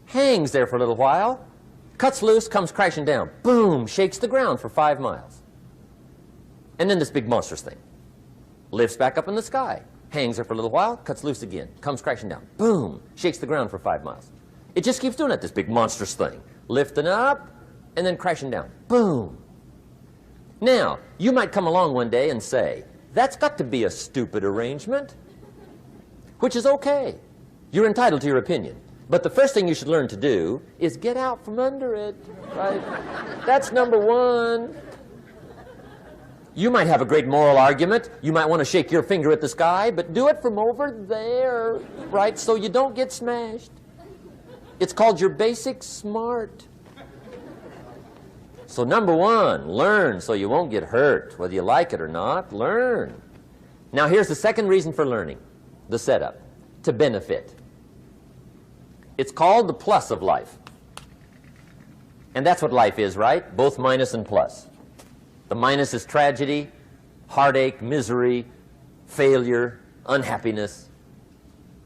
hangs there for a little while, cuts loose, comes crashing down, boom, shakes the ground for 5 miles. And then this big monstrous thing lifts back up in the sky, hangs there for a little while, cuts loose again, comes crashing down, boom, shakes the ground for 5 miles. It just keeps doing it, this big monstrous thing, lifting up and then crashing down, boom. Now, you might come along one day and say, that's got to be a stupid arrangement, which is okay. You're entitled to your opinion. But the first thing you should learn to do is get out from under it, right? That's number one. You might have a great moral argument. You might want to shake your finger at the sky, but do it from over there, right, so you don't get smashed. It's called your basic smart. So number one, learn so you won't get hurt. Whether you like it or not, learn. Now here's the second reason for learning, the setup, to benefit. It's called the plus of life. And that's what life is, right? Both minus and plus. The minus is tragedy, heartache, misery, failure, unhappiness.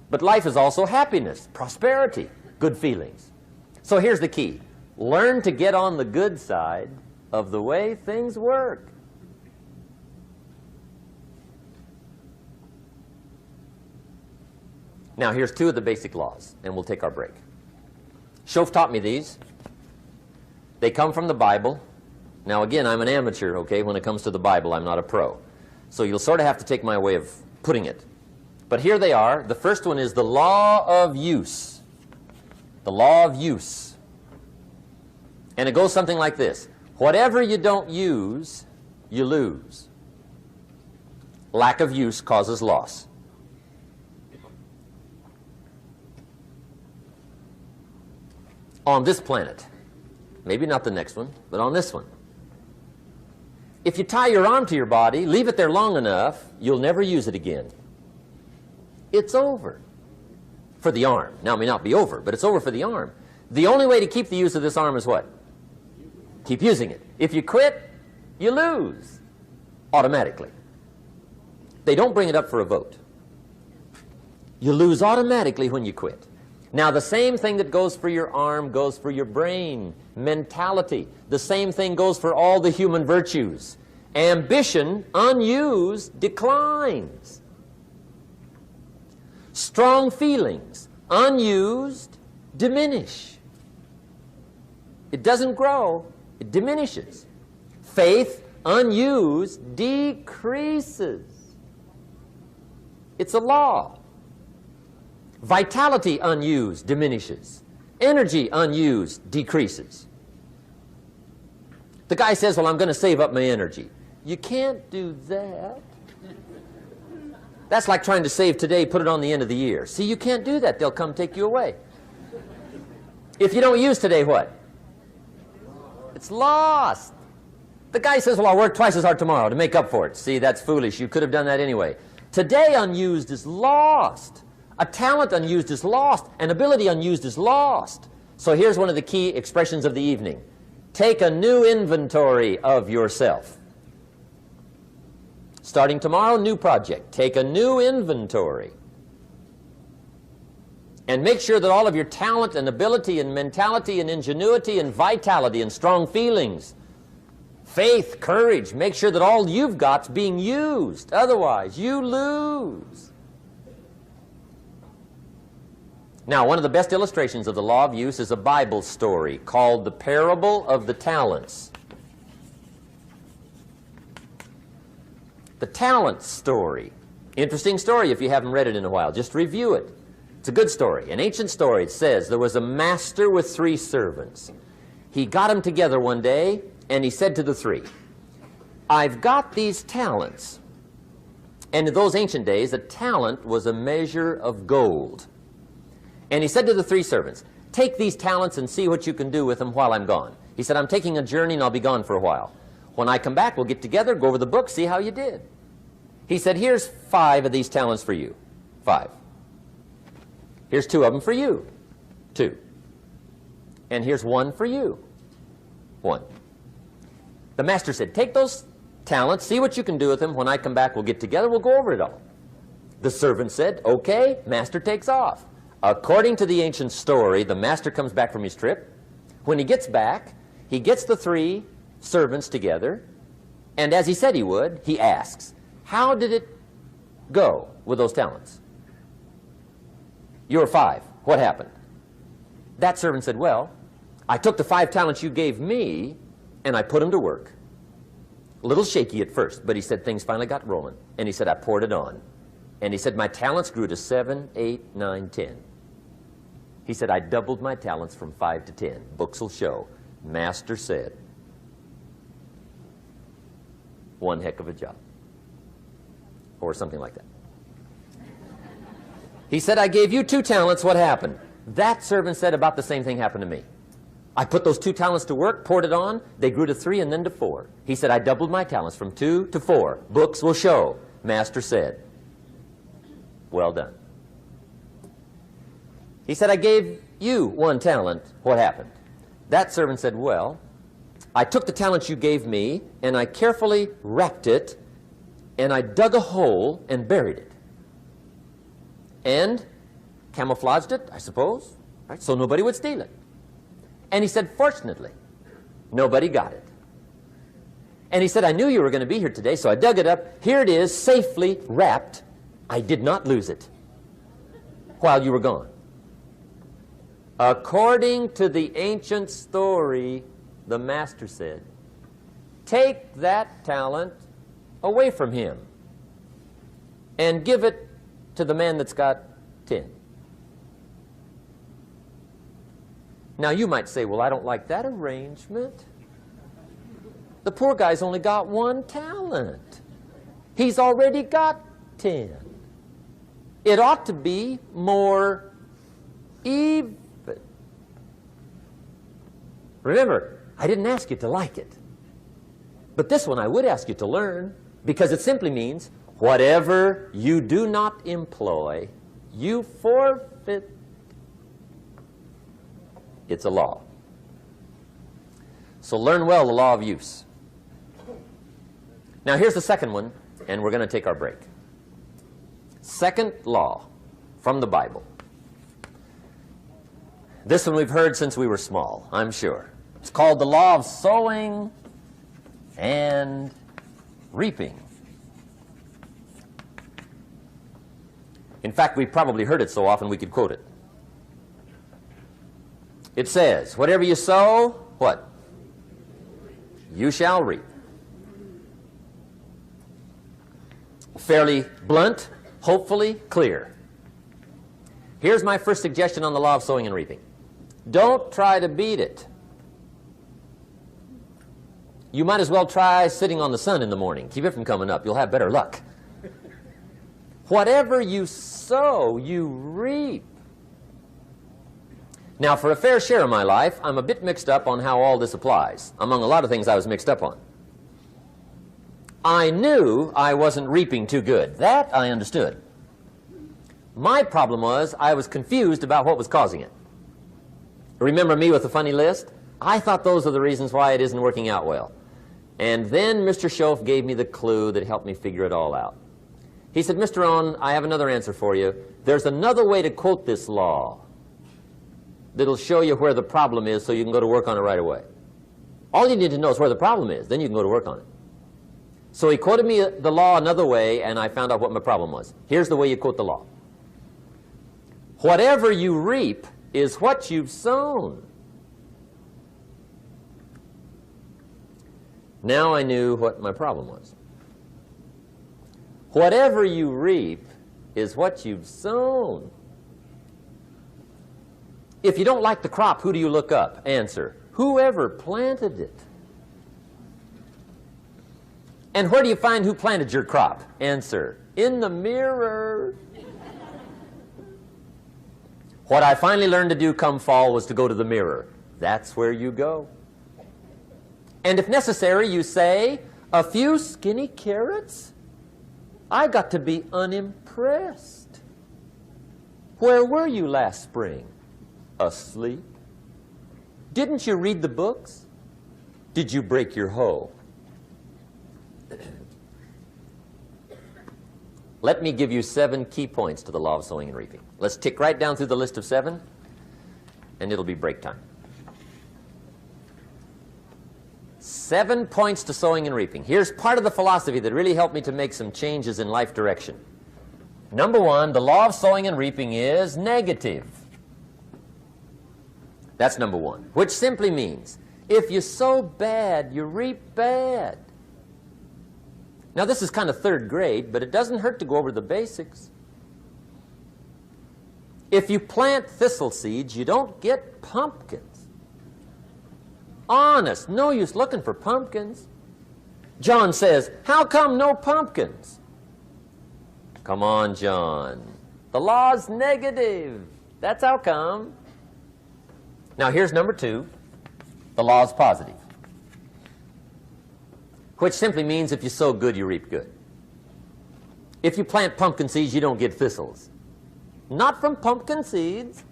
But life is also happiness, prosperity, good feelings. So here's the key. Learn to get on the good side of the way things work. Now here's 2 of the basic laws, and we'll take our break. Shof taught me these. They come from the Bible. Now again, I'm an amateur, okay? When it comes to the Bible, I'm not a pro. So you'll sort of have to take my way of putting it. But here they are. The first one is the law of use. The law of use. And it goes something like this. Whatever you don't use, you lose. Lack of use causes loss. On this planet, maybe not the next one, but on this one, if you tie your arm to your body, leave it there long enough, you'll never use it again. It's over for the arm. Now, it may not be over, but it's over for the arm. The only way to keep the use of this arm is what? Keep using it. If you quit, you lose automatically. They don't bring it up for a vote. You lose automatically when you quit. Now, the same thing that goes for your arm goes for your brain, mentality. The same thing goes for all the human virtues. Ambition, unused, declines. Strong feelings, unused, diminish. It doesn't grow, it diminishes. Faith, unused, decreases. It's a law. Vitality unused diminishes. Energy unused decreases. The guy says, well, I'm going to save up my energy. You can't do that. That's like trying to save today, put it on the end of the year. See, you can't do that. They'll come take you away. If you don't use today, what? It's lost. The guy says, well, I'll work twice as hard tomorrow to make up for it. See, that's foolish. You could have done that anyway. Today unused is lost. A talent unused is lost. An ability unused is lost. So here's one of the key expressions of the evening. Take a new inventory of yourself. Starting tomorrow, new project. Take a new inventory. And make sure that all of your talent and ability and mentality and ingenuity and vitality and strong feelings, faith, courage, make sure that all you've got's being used. Otherwise, you lose. Now, one of the best illustrations of the law of use is a Bible story called the Parable of the Talents. The talent story. Interesting story if you haven't read it in a while. Just review it. It's a good story. An ancient story. It says there was a master with 3 servants. He got them together one day and he said to the 3, I've got these talents. And in those ancient days, a talent was a measure of gold. And he said to the 3 servants, take these talents and see what you can do with them while I'm gone. He said, I'm taking a journey and I'll be gone for a while. When I come back, we'll get together, go over the book, see how you did. He said, here's 5 of these talents for you. 5. Here's 2 of them for you. 2. And here's 1 for you. 1. The master said, take those talents, see what you can do with them. When I come back, we'll get together, we'll go over it all. The servant said, okay, master takes off. According to the ancient story, the master comes back from his trip. When he gets back, he gets the 3 servants together, and as he said he would, he asks, how did it go with those talents? You were 5. What happened? That servant said, well, I took the 5 talents you gave me, and I put them to work. A little shaky at first, but he said things finally got rolling. And he said, I poured it on. And he said, my talents grew to 7, 8, 9, 10. He said, I doubled my talents from 5 to 10. Books will show. Master said, one heck of a job. Or something like that. He said, I gave you 2 talents. What happened? That servant said about the same thing happened to me. I put those 2 talents to work, poured it on. They grew to 3 and then to 4. He said, I doubled my talents from 2 to 4. Books will show. Master said, well done. He said, I gave you 1 talent. What happened? That servant said, well, I took the talent you gave me, and I carefully wrapped it, and I dug a hole and buried it. And camouflaged it, I suppose, right? So nobody would steal it. And he said, fortunately, nobody got it. And he said, I knew you were going to be here today, so I dug it up. Here it is, safely wrapped. I did not lose it while you were gone. According to the ancient story, the master said, take that talent away from him and give it to the man that's got 10. Now you might say, well, I don't like that arrangement. The poor guy's only got 1 talent. He's already got 10. It ought to be more even. Remember, I didn't ask you to like it. But this one I would ask you to learn, because it simply means whatever you do not employ, you forfeit. It's a law. So learn well the law of use. Now here's the second one, and we're going to take our break. Second law from the Bible. This one we've heard since we were small, I'm sure. It's called the law of sowing and reaping. In fact, we've probably heard it so often we could quote it. It says, whatever you sow, what? You shall reap. Fairly blunt, hopefully clear. Here's my first suggestion on the law of sowing and reaping. Don't try to beat it. You might as well try sitting on the sun in the morning. Keep it from coming up. You'll have better luck. Whatever you sow, you reap. Now, for a fair share of my life, I'm a bit mixed up on how all this applies. Among a lot of things I was mixed up on. I knew I wasn't reaping too good. That I understood. My problem was I was confused about what was causing it. Remember me with the funny list? I thought those are the reasons why it isn't working out well. And then Mr. Schoaf gave me the clue that helped me figure it all out. He said, Mr. Rohn, I have another answer for you. There's another way to quote this law that'll show you where the problem is so you can go to work on it right away. All you need to know is where the problem is. Then you can go to work on it. So he quoted me the law another way, and I found out what my problem was. Here's the way you quote the law. Whatever you reap is what you've sown. Now I knew what my problem was. Whatever you reap is what you've sown. If you don't like the crop, who do you look up? Answer, whoever planted it. And where do you find who planted your crop? Answer, in the mirror. What I finally learned to do come fall was to go to the mirror. That's where you go. And if necessary, you say, a few skinny carrots? I got to be unimpressed. Where were you last spring? Asleep. Didn't you read the books? Did you break your hoe? Let me give you 7 key points to the law of sowing and reaping. Let's tick right down through the list of 7, and it'll be break time. 7 points to sowing and reaping. Here's part of the philosophy that really helped me to make some changes in life direction. Number 1, the law of sowing and reaping is negative. That's number 1, which simply means if you sow bad, you reap bad. Now, this is kind of 3rd grade, but it doesn't hurt to go over the basics. If you plant thistle seeds, you don't get pumpkins. Honest, no use looking for pumpkins. John says, how come no pumpkins? Come on, John. The law's negative. That's how come. Now, here's number 2. The law's positive, which simply means if you sow good, you reap good. If you plant pumpkin seeds, you don't get thistles. Not from pumpkin seeds.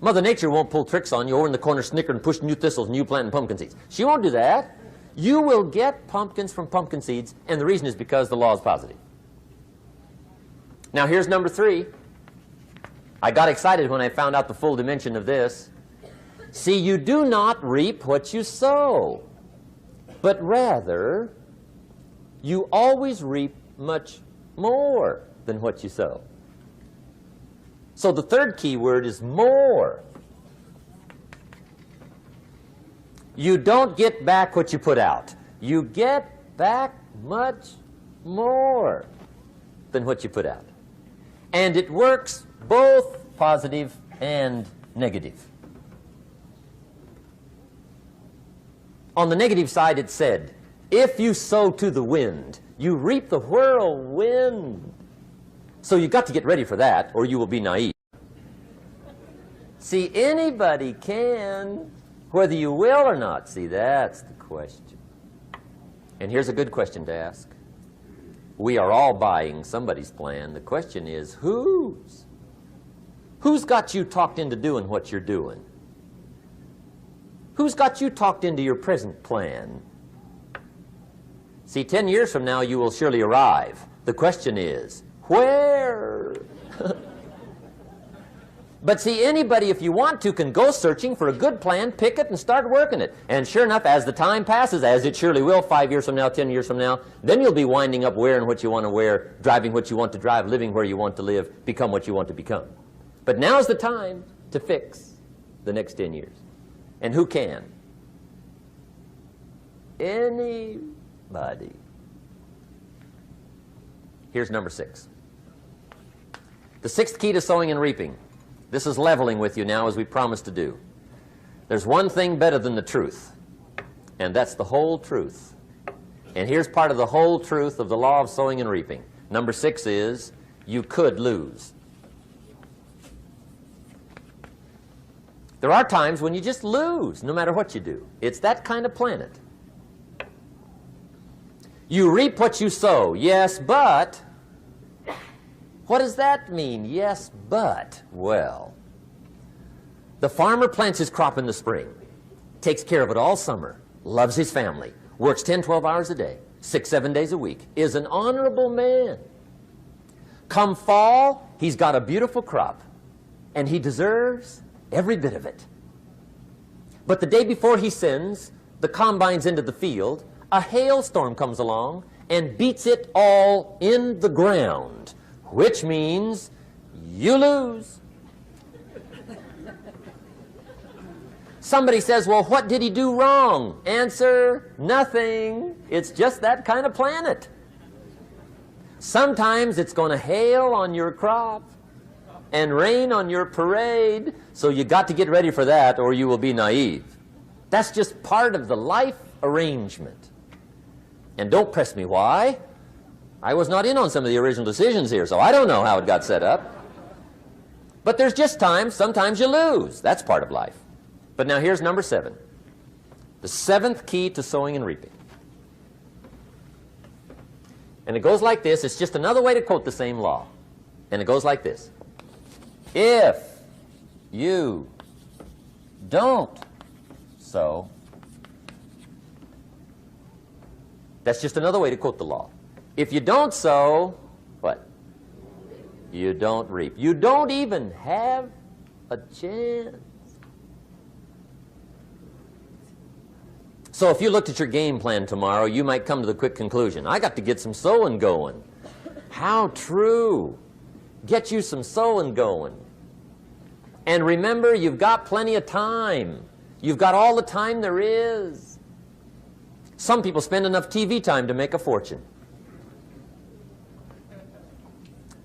Mother Nature won't pull tricks on you over in the corner snickering and pushing you thistles and you planting pumpkin seeds. She won't do that. You will get pumpkins from pumpkin seeds, and the reason is because the law is positive. Now, here's number 3. I got excited when I found out the full dimension of this. See, you do not reap what you sow, but rather you always reap much more than what you sow. So the 3rd key word is more. You don't get back what you put out. You get back much more than what you put out. And it works both positive and negative. On the negative side, it said, if you sow to the wind, you reap the whirlwind. So you've got to get ready for that, or you will be naive. See, anybody can, whether you will or not. See, that's the question. And here's a good question to ask. We are all buying somebody's plan. The question is, whose? Who's got you talked into doing what you're doing? Who's got you talked into your present plan? See, 10 years from now, you will surely arrive. The question is, where? But see, anybody, if you want to, can go searching for a good plan, pick it, and start working it. And sure enough, as the time passes, as it surely will 5 years from now, 10 years from now, then you'll be winding up wearing what you want to wear, driving what you want to drive, living where you want to live, become what you want to become. But now's the time to fix the next 10 years. And who can? Anybody. Here's number 6. The 6th key to sowing and reaping. This is leveling with you now, as we promised to do. There's one thing better than the truth, and that's the whole truth. And here's part of the whole truth of the law of sowing and reaping. Number 6 is, you could lose. There are times when you just lose, no matter what you do. It's that kind of planet. You reap what you sow. Yes, but... What does that mean? Yes, but... Well, the farmer plants his crop in the spring, takes care of it all summer, loves his family, works 10, 12 hours a day, 6, 7 days a week, is an honorable man. Come fall, he's got a beautiful crop, and he deserves every bit of it. But the day before he sends the combines into the field, a hailstorm comes along and beats it all in the ground, which means you lose. Somebody says, well, what did he do wrong? Answer, nothing. It's just that kind of planet. Sometimes it's going to hail on your crop and rain on your parade, so you got to get ready for that or you will be naive. That's just part of the life arrangement. And don't press me why. I was not in on some of the original decisions here, so I don't know how it got set up. But there's just times, sometimes you lose. That's part of life. But now here's number 7. The 7th key to sowing and reaping. And it goes like this. It's just another way to quote the same law. And it goes like this. If you don't sow, that's just another way to quote the law. If you don't sow, what? You don't reap. You don't even have a chance. So if you looked at your game plan tomorrow, you might come to the quick conclusion, I got to get some sowing going. How true. Get you some sowing going. And remember, you've got plenty of time. You've got all the time there is. Some people spend enough TV time to make a fortune.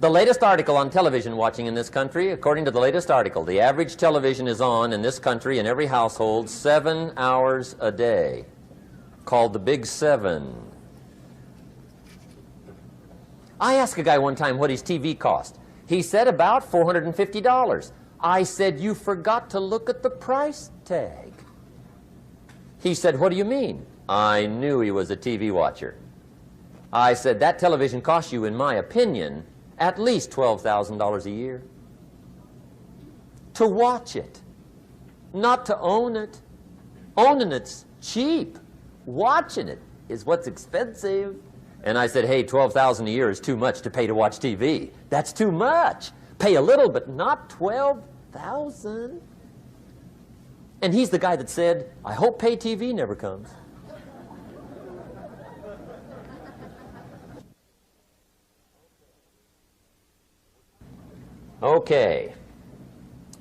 The latest article on television watching in this country, according to the latest article, the average television is on in this country in every household 7 hours a day, called the Big 7. I asked a guy one time what his TV cost. He said about $450. I said, you forgot to look at the price tag. He said, what do you mean? I knew he was a TV watcher. I said, that television costs you, in my opinion, at least $12,000 a year. To watch it, not to own it. Owning it's cheap. Watching it is what's expensive. And I said, hey, $12,000 a year is too much to pay to watch TV. That's too much. Pay a little, but not $12,000. And he's the guy that said, I hope pay TV never comes. Okay.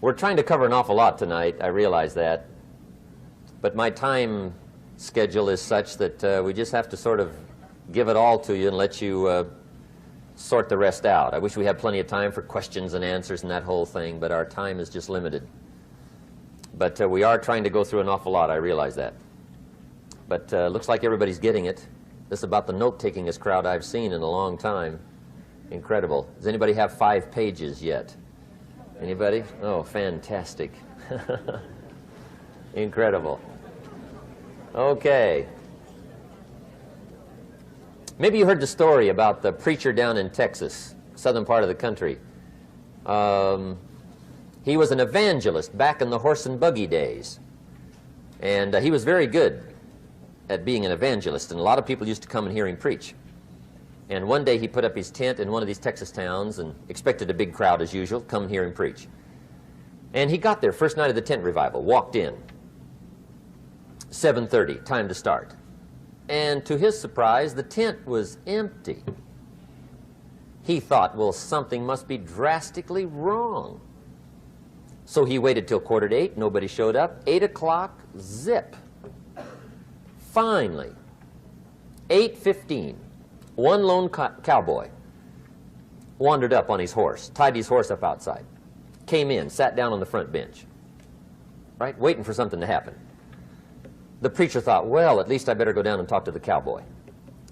We're trying to cover an awful lot tonight, I realize that. But my time schedule is such that we just have to sort of give it all to you and let you sort the rest out. I wish we had plenty of time for questions and answers and that whole thing, but our time is just limited. But we are trying to go through an awful lot, I realize that. But looks like everybody's getting it. This is about the note-takingest crowd I've seen in a long time. Incredible. Does anybody have 5 pages yet? Anybody? Oh, fantastic. Incredible. Okay. Maybe you heard the story about the preacher down in Texas, southern part of the country. He was an evangelist back in the horse and buggy days. And he was very good at being an evangelist, and a lot of people used to come and hear him preach. And one day he put up his tent in one of these Texas towns and expected a big crowd as usual, come and hear him preach. And he got there, first night of the tent revival, walked in. 7:30, time to start. And to his surprise, the tent was empty. He thought, well, something must be drastically wrong. So he waited till 7:45, nobody showed up. 8 o'clock, zip. Finally, 8:15. One lone cowboy wandered up on his horse, tied his horse up outside, came in, sat down on the front bench, right, waiting for something to happen. The preacher thought, well, at least I better go down and talk to the cowboy.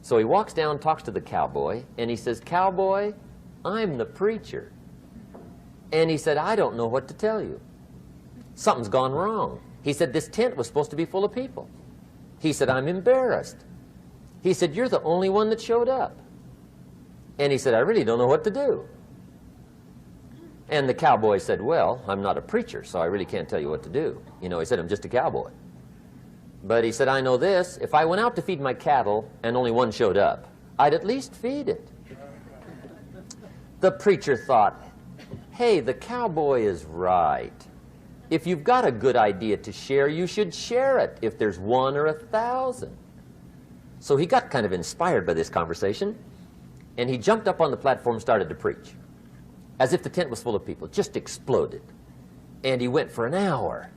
So he walks down, talks to the cowboy, and he says, cowboy, I'm the preacher. And he said, I don't know what to tell you. Something's gone wrong. He said, this tent was supposed to be full of people. He said, I'm embarrassed. He said, you're the only one that showed up. And he said, I really don't know what to do. And the cowboy said, well, I'm not a preacher, so I really can't tell you what to do. You know, he said, I'm just a cowboy. But he said, I know this, if I went out to feed my cattle and only one showed up, I'd at least feed it. The preacher thought, hey, the cowboy is right. If you've got a good idea to share, you should share it, if there's 1 or 1,000. So he got kind of inspired by this conversation, and he jumped up on the platform and started to preach, as if the tent was full of people, just exploded. And he went for an hour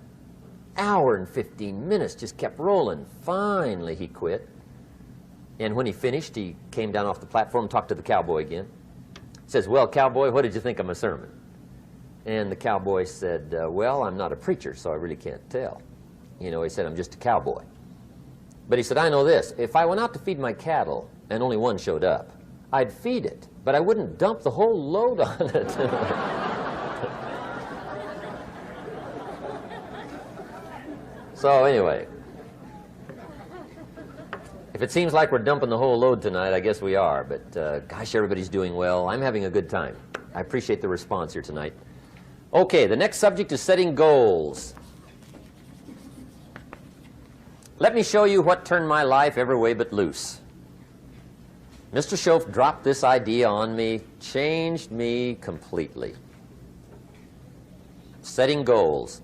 and 15 minutes, just kept rolling. Finally, he quit. And when he finished, he came down off the platform and talked to the cowboy again. Says, well, cowboy, what did you think of my sermon? And the cowboy said, well, I'm not a preacher, so I really can't tell. You know, he said, I'm just a cowboy. But he said, I know this. If I went out to feed my cattle and only one showed up, I'd feed it, but I wouldn't dump the whole load on it. So anyway, if it seems like we're dumping the whole load tonight, I guess we are. But gosh, everybody's doing well. I'm having a good time. I appreciate the response here tonight. Okay, the next subject is setting goals. Let me show you what turned my life every way but loose. Mr. Shoaf dropped this idea on me, changed me completely. Setting goals.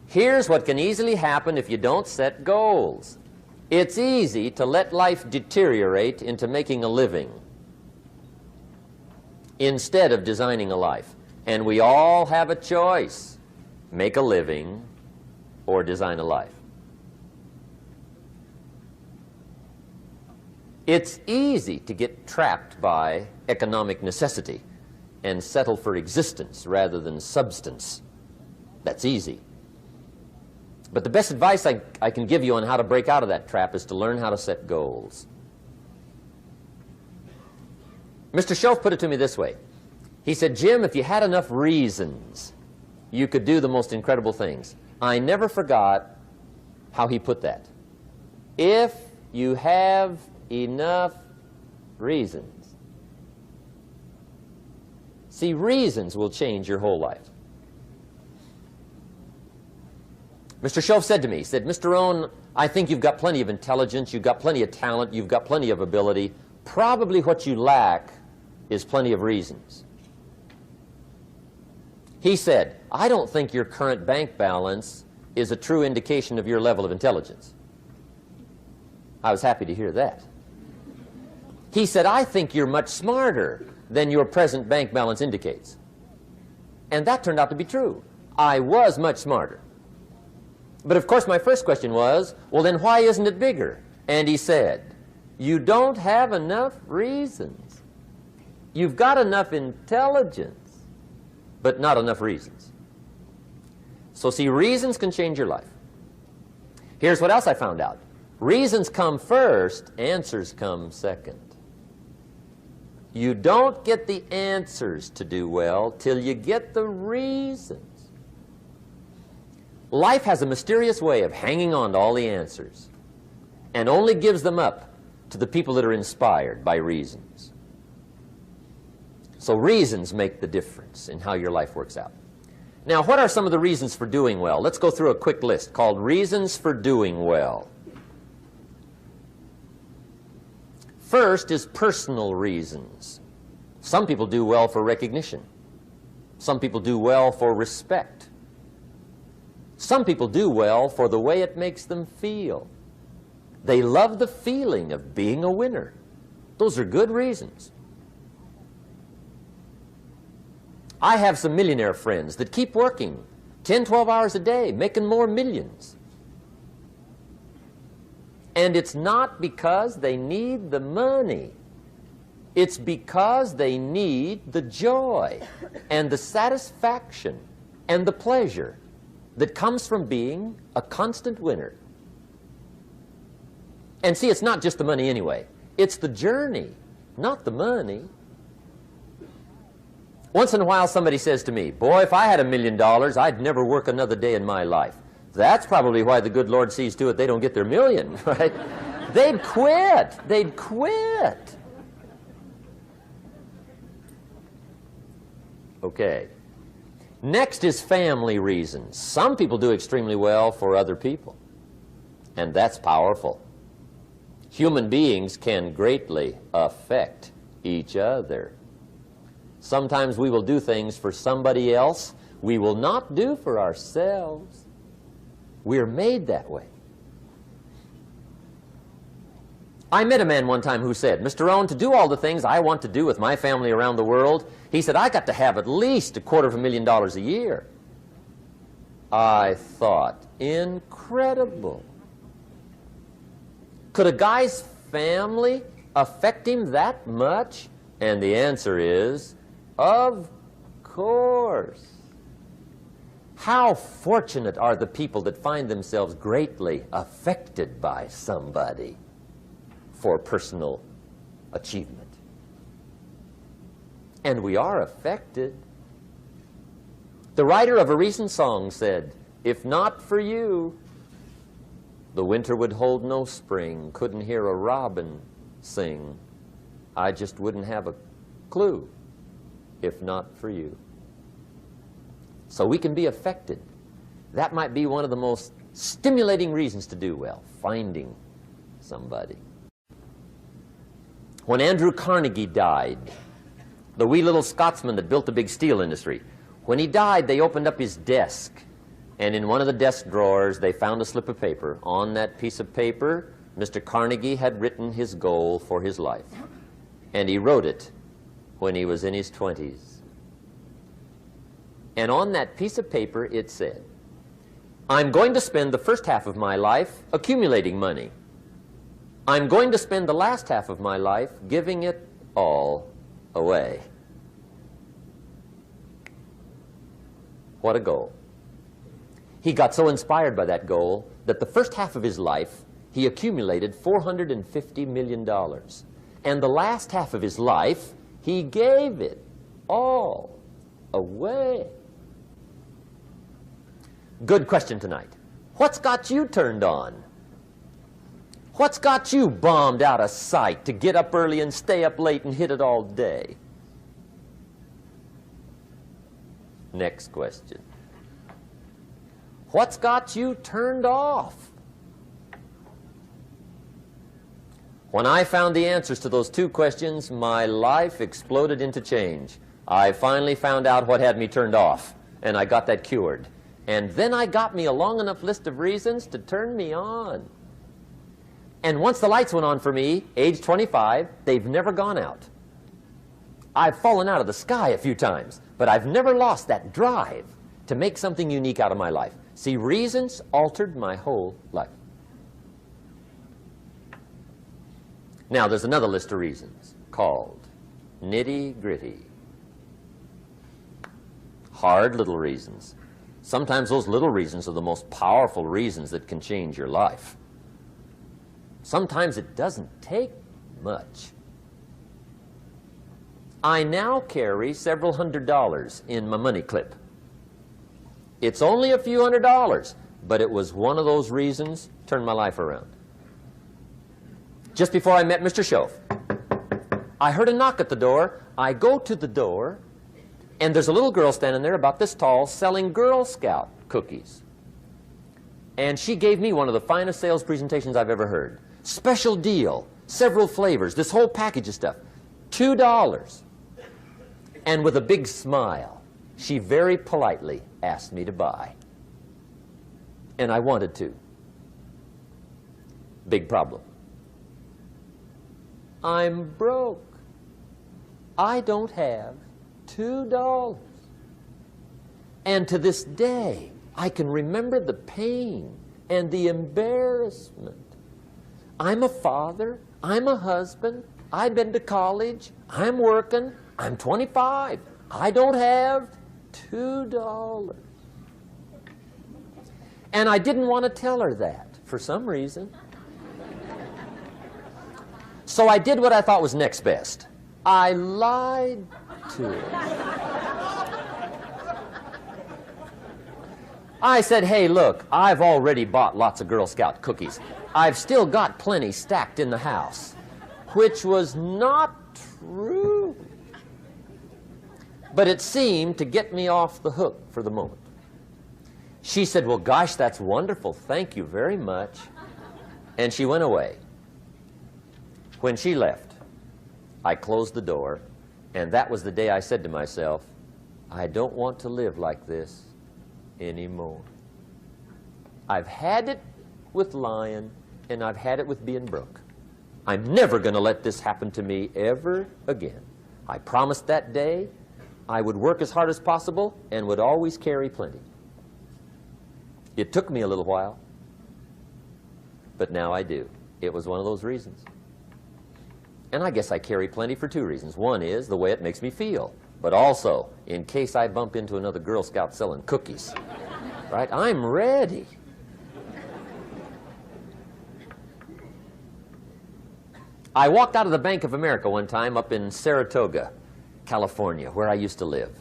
Here's what can easily happen if you don't set goals. It's easy to let life deteriorate into making a living instead of designing a life. And we all have a choice. Make a living or design a life. It's easy to get trapped by economic necessity and settle for existence rather than substance. That's easy. But the best advice I can give you on how to break out of that trap is to learn how to set goals. Mr. Shoaf put it to me this way. He said, Jim, if you had enough reasons, you could do the most incredible things. I never forgot how he put that. If you have enough reasons. See, reasons will change your whole life. Mr. Shoaf said to me, he said, Mr. Rohn, I think you've got plenty of intelligence, you've got plenty of talent, you've got plenty of ability. Probably what you lack is plenty of reasons. He said, I don't think your current bank balance is a true indication of your level of intelligence. I was happy to hear that. He said, I think you're much smarter than your present bank balance indicates. And that turned out to be true. I was much smarter. But of course my first question was, well then why isn't it bigger? And he said, you don't have enough reasons. You've got enough intelligence, but not enough reasons. So see, reasons can change your life. Here's what else I found out. Reasons come first, answers come second. You don't get the answers to do well till you get the reasons. Life has a mysterious way of hanging on to all the answers and only gives them up to the people that are inspired by reasons. So reasons make the difference in how your life works out. Now, what are some of the reasons for doing well? Let's go through a quick list called Reasons for Doing Well. First is personal reasons. Some people do well for recognition. Some people do well for respect. Some people do well for the way it makes them feel. They love the feeling of being a winner. Those are good reasons. I have some millionaire friends that keep working 10, 12 hours a day, making more millions. And it's not because they need the money. It's because they need the joy and the satisfaction and the pleasure that comes from being a constant winner. And see, it's not just the money anyway. It's the journey, not the money. Once in a while somebody says to me, boy, if I had $1 million, I'd never work another day in my life. That's probably why the good Lord sees to it they don't get their million, right? They'd quit. They'd quit. Okay. Next is family reasons. Some people do extremely well for other people, and that's powerful. Human beings can greatly affect each other. Sometimes we will do things for somebody else we will not do for ourselves. We're made that way. I met a man one time who said, Mr. Rohn, to do all the things I want to do with my family around the world, he said, I got to have at least $250,000 a year. I thought, incredible. Could a guy's family affect him that much? And the answer is, of course. How fortunate are the people that find themselves greatly affected by somebody for personal achievement. And we are affected. The writer of a recent song said, "If not for you, the winter would hold no spring, couldn't hear a robin sing. I just wouldn't have a clue if not for you." So we can be affected. That might be one of the most stimulating reasons to do well, finding somebody. When Andrew Carnegie died, the wee little Scotsman that built the big steel industry, when he died, they opened up his desk, and in one of the desk drawers, they found a slip of paper. On that piece of paper, Mr. Carnegie had written his goal for his life, and he wrote it when he was in his 20s. And on that piece of paper, it said, "I'm going to spend the first half of my life accumulating money. I'm going to spend the last half of my life giving it all away." What a goal. He got so inspired by that goal that the first half of his life, he accumulated $450 million. And the last half of his life, he gave it all away. Good question tonight. What's got you turned on? What's got you bombed out of sight to get up early and stay up late and hit it all day? Next question. What's got you turned off? When I found the answers to those two questions, my life exploded into change. I finally found out what had me turned off, and I got that cured. And then I got me a long enough list of reasons to turn me on. And once the lights went on for me, age 25, they've never gone out. I've fallen out of the sky a few times, but I've never lost that drive to make something unique out of my life. See, reasons altered my whole life. Now, there's another list of reasons called nitty-gritty. Hard little reasons. Sometimes those little reasons are the most powerful reasons that can change your life. Sometimes it doesn't take much. I now carry several $100s in my money clip. It's only a few $100s, but it was one of those reasons turned my life around. Just before I met Mr. Schoaf, I heard a knock at the door. I go to the door, and there's a little girl standing there about this tall selling Girl Scout cookies. And she gave me one of the finest sales presentations I've ever heard. Special deal, several flavors, this whole package of stuff, $2. And with a big smile, she very politely asked me to buy. And I wanted to. Big problem. I'm broke. I don't have $2. And to this day, I can remember the pain and the embarrassment. I'm a father. I'm a husband. I've been to college. I'm working. I'm 25. I don't have $2. And I didn't want to tell her that for some reason. So I did what I thought was next best. I lied to her. I said, "Hey, look, I've already bought lots of Girl Scout cookies. I've still got plenty stacked in the house," which was not true. But it seemed to get me off the hook for the moment. She said, "Well, gosh, that's wonderful. Thank you very much." And she went away. When she left, I closed the door, and that was the day I said to myself, I don't want to live like this anymore. I've had it with lying, and I've had it with being broke. I'm never going to let this happen to me ever again. I promised that day I would work as hard as possible and would always carry plenty. It took me a little while, but now I do. It was one of those reasons. And I guess I carry plenty for two reasons. One is the way it makes me feel. but also in case I bump into another Girl Scout selling cookies. Right? I'm ready. I walked out of the Bank of America one time up in Saratoga, California, where I used to live.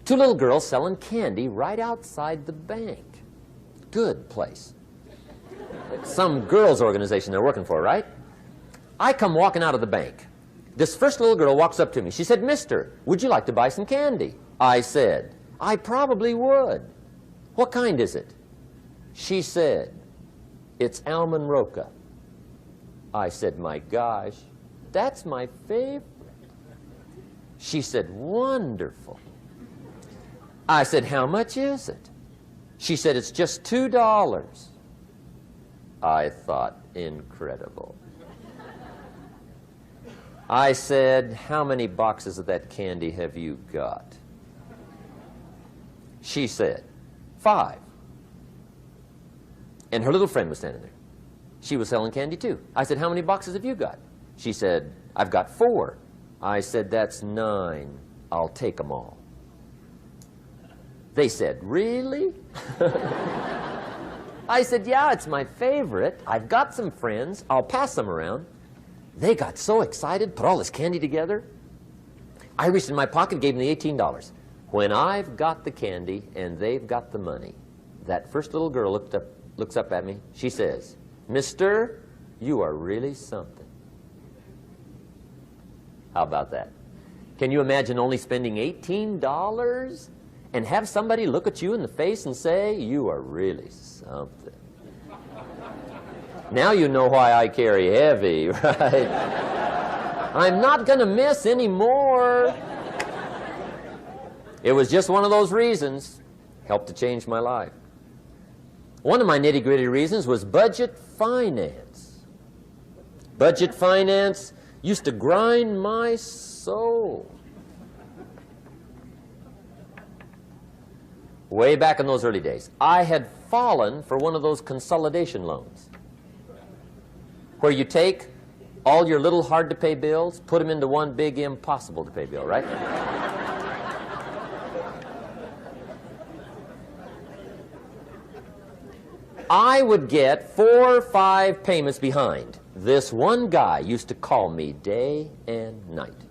Two little girls selling candy right outside the bank. Good place. Some girls' organization they're working for, right? I come walking out of the bank. This first little girl walks up to me. She said, "Mister, would you like to buy some candy?" I said, "I probably would." "What kind is it?" She said, "It's almond roca." I said, "My gosh, that's my favorite." She said, "Wonderful." I said, "How much is it?" She said, "It's just $2. I thought, incredible. I said, "How many boxes of that candy have you got?" She said, 5. And her little friend was standing there. She was selling candy too. I said, "How many boxes have you got?" She said, "I've got 4. I said, "That's 9. I'll take them all." They said, "Really?" I said, "Yeah, it's my favorite. I've got some friends. I'll pass them around." They got so excited, put all this candy together. I reached in my pocket, gave them the $18. When I've got the candy and they've got the money, that first little girl looks up at me. She says, "Mister, you are really something." How about that? Can you imagine only spending $18 and have somebody look at you in the face and say, "You are really something"? Now you know why I carry heavy, right? I'm not going to miss anymore. It was just one of those reasons. Helped to change my life. One of my nitty-gritty reasons was budget finance. Budget finance used to grind my soul. Way back in those early days, I had fallen for one of those consolidation loans, where you take all your little hard-to-pay bills, put them into one big impossible-to-pay bill, right? I would get 4 or 5 payments behind. This one guy used to call me day and night.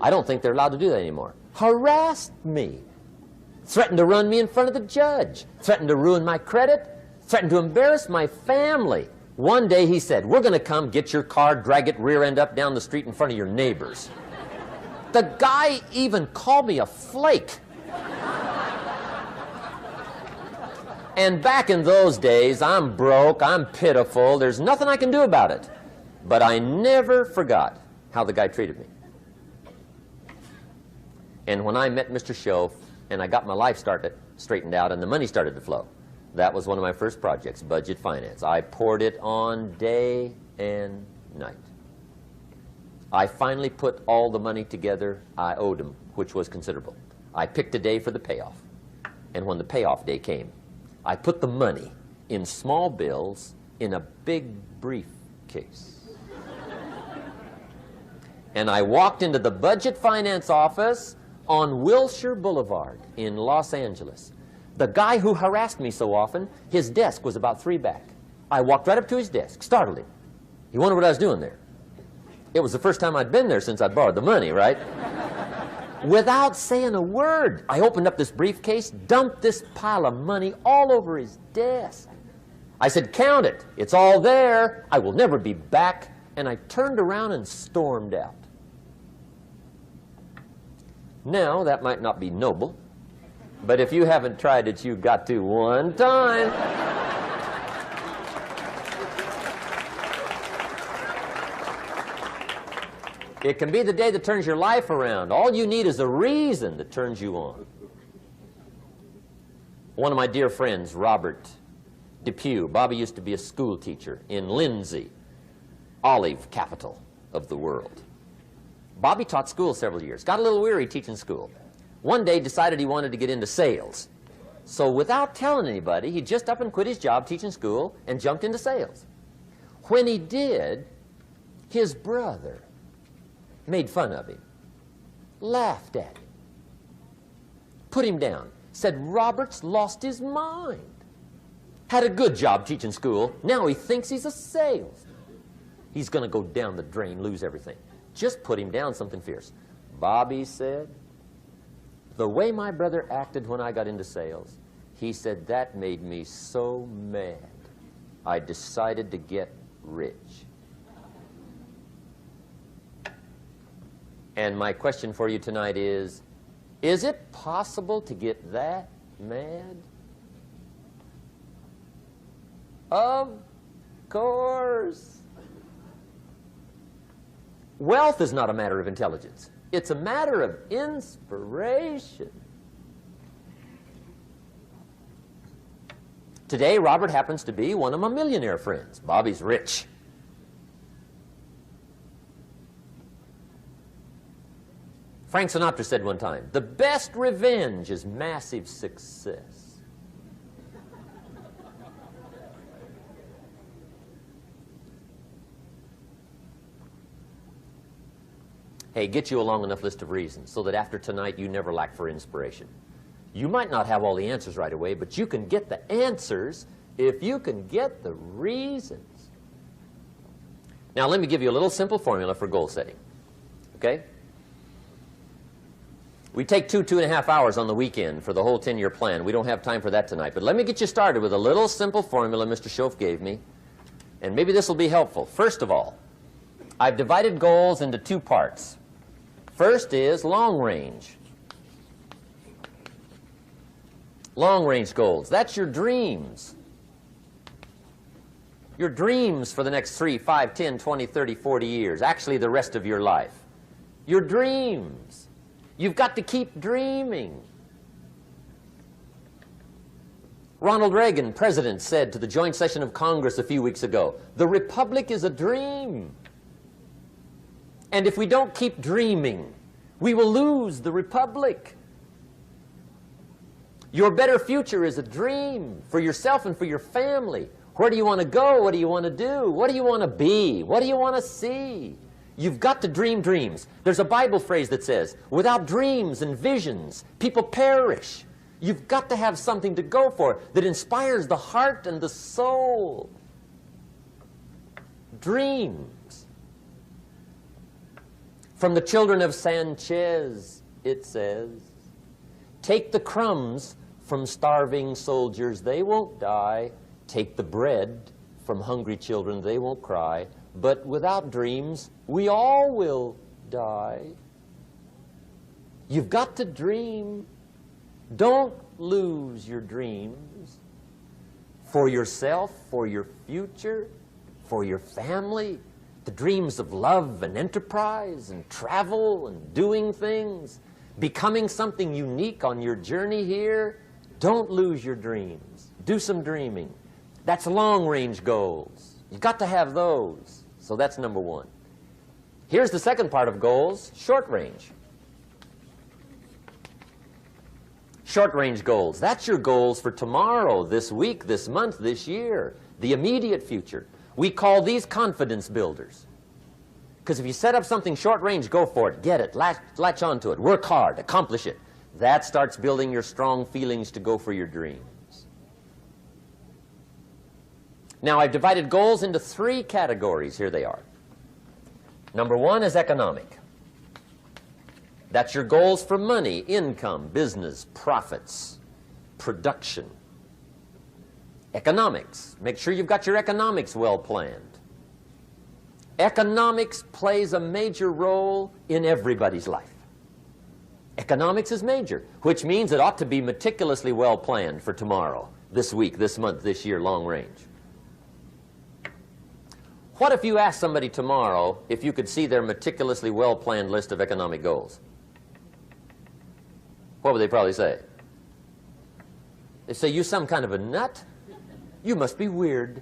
I don't think they're allowed to do that anymore. Harassed me. Threatened to run me in front of the judge. Threatened to ruin my credit. Threatened to embarrass my family. One day he said, "We're going to come get your car, drag it rear end up down the street in front of your neighbors." The guy even called me a flake. And back in those days, I'm broke, I'm pitiful, there's nothing I can do about it. But I never forgot how the guy treated me. And when I met Mr. Schoaf and I got my life straightened out and the money started to flow, that was one of my first projects, budget finance. I poured it on day and night. I finally put all the money together I owed him, which was considerable. I picked a day for the payoff. And when the payoff day came, I put the money in small bills in a big briefcase. And I walked into the budget finance office on Wilshire Boulevard in Los Angeles. The guy who harassed me so often, his desk was about 3 back. I walked right up to his desk, startled him. He wondered what I was doing there. It was the first time I'd been there since I'd borrowed the money, right? Without saying a word, I opened up this briefcase, dumped this pile of money all over his desk. I said, "Count it. It's all there. I will never be back." And I turned around and stormed out. Now, that might not be noble, but if you haven't tried it, you've got to one time. It can be the day that turns your life around. All you need is a reason that turns you on. One of my dear friends, Robert Depew, Bobby used to be a school teacher in Lindsay, olive capital of the world. Bobby taught school several years, got a little weary teaching school. One day decided he wanted to get into sales. So without telling anybody, he just up and quit his job teaching school and jumped into sales. When he did, his brother made fun of him. laughed at him, put him down, said Robert's lost his mind. Had a good job teaching school. Now he thinks he's a salesman. He's going to go down the drain, lose everything. Just put him down something fierce. Bobby said, the way my brother acted when I got into sales, he said, that made me so mad. I decided to get rich. And my question for you tonight is it possible to get that mad? Of course. Wealth is not a matter of intelligence. It's a matter of inspiration. Today, Robert happens to be one of my millionaire friends. Bobby's rich. Frank Sinatra said one time, the best revenge is massive success. Hey, get you a long enough list of reasons so that after tonight you never lack for inspiration. You might not have all the answers right away, but you can get the answers if you can get the reasons. Now, let me give you a little simple formula for goal setting. Okay? We take 2.5 hours on the weekend for the whole 10-year plan. We don't have time for that tonight. But let me get you started with a little simple formula Mr. Schoaf gave me. And maybe this will be helpful. First of all, I've divided goals into two parts. First is long range. Long range goals. That's your dreams. Your dreams for the next 3, 5, 10, 20, 30, 40 years. Actually, the rest of your life. Your dreams. You've got to keep dreaming. Ronald Reagan, president, said to the joint session of Congress a few weeks ago, the Republic is a dream. And if we don't keep dreaming, we will lose the Republic. Your better future is a dream for yourself and for your family. Where do you want to go? What do you want to do? What do you want to be? What do you want to see? You've got to dream dreams. There's a Bible phrase that says, without dreams and visions, people perish. You've got to have something to go for that inspires the heart and the soul. Dreams. From the children of Sanchez, it says, take the crumbs from starving soldiers, they won't die. Take the bread from hungry children, they won't cry. But without dreams, we all will die. You've got to dream. Don't lose your dreams for yourself, for your future, for your family. The dreams of love and enterprise and travel and doing things, becoming something unique on your journey here. Don't lose your dreams. Do some dreaming. That's long-range goals. You've got to have those. So that's number one. Here's the second part of goals, short-range. Short-range goals. That's your goals for tomorrow, this week, this month, this year, the immediate future. We call these confidence builders. Because if you set up something short-range, go for it, get it, latch onto it, work hard, accomplish it. That starts building your strong feelings to go for your dreams. Now, I've divided goals into 3 categories. Here they are. Number 1 is economic. That's your goals for money, income, business, profits, production. Economics. Make sure you've got your economics well planned. Economics plays a major role in everybody's life. Economics is major, which means it ought to be meticulously well planned for tomorrow, this week, this month, this year, long range. What if you asked somebody tomorrow if you could see their meticulously well-planned list of economic goals? What would they probably say? They'd say, you some kind of a nut? You must be weird.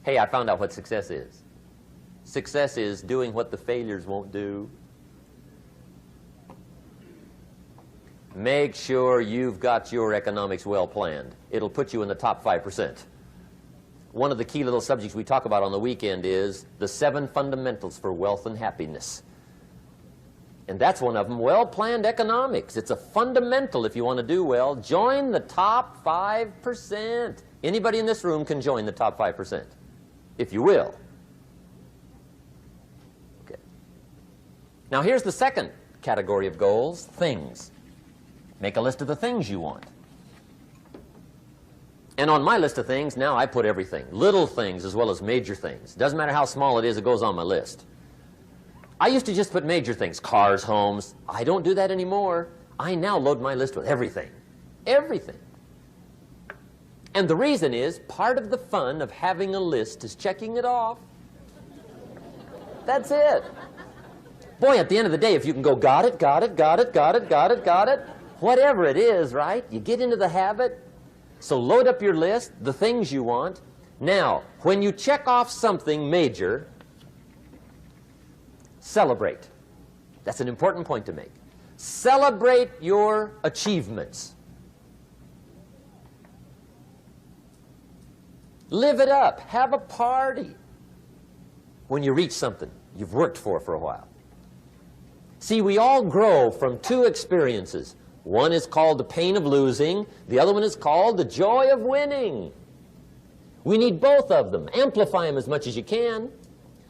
Hey, I found out what success is. Success is doing what the failures won't do. Make sure you've got your economics well planned. It'll put you in the top 5%. one of the key little subjects we talk about on the weekend is the 7 fundamentals for wealth and happiness. And that's one of them, well-planned economics. It's a fundamental if you want to do well. Join the top 5%. Anybody in this room can join the top 5%, if you will. Okay. Now here's the second category of goals, things. Make a list of the things you want. And on my list of things, now I put everything. Little things as well as major things. Doesn't matter how small it is, it goes on my list. I used to just put major things, cars, homes. I don't do that anymore. I now load my list with everything. Everything. And the reason is, part of the fun of having a list is checking it off. That's it. Boy, at the end of the day, if you can go, got it, got it, got it, got it, got it, got it, whatever it is, right? You get into the habit. So load up your list, the things you want. Now, when you check off something major, celebrate. That's an important point to make. Celebrate your achievements. Live it up. Have a party when you reach something you've worked for a while. See, we all grow from 2 experiences. One is called the pain of losing. The other one is called the joy of winning. We need both of them. Amplify them as much as you can,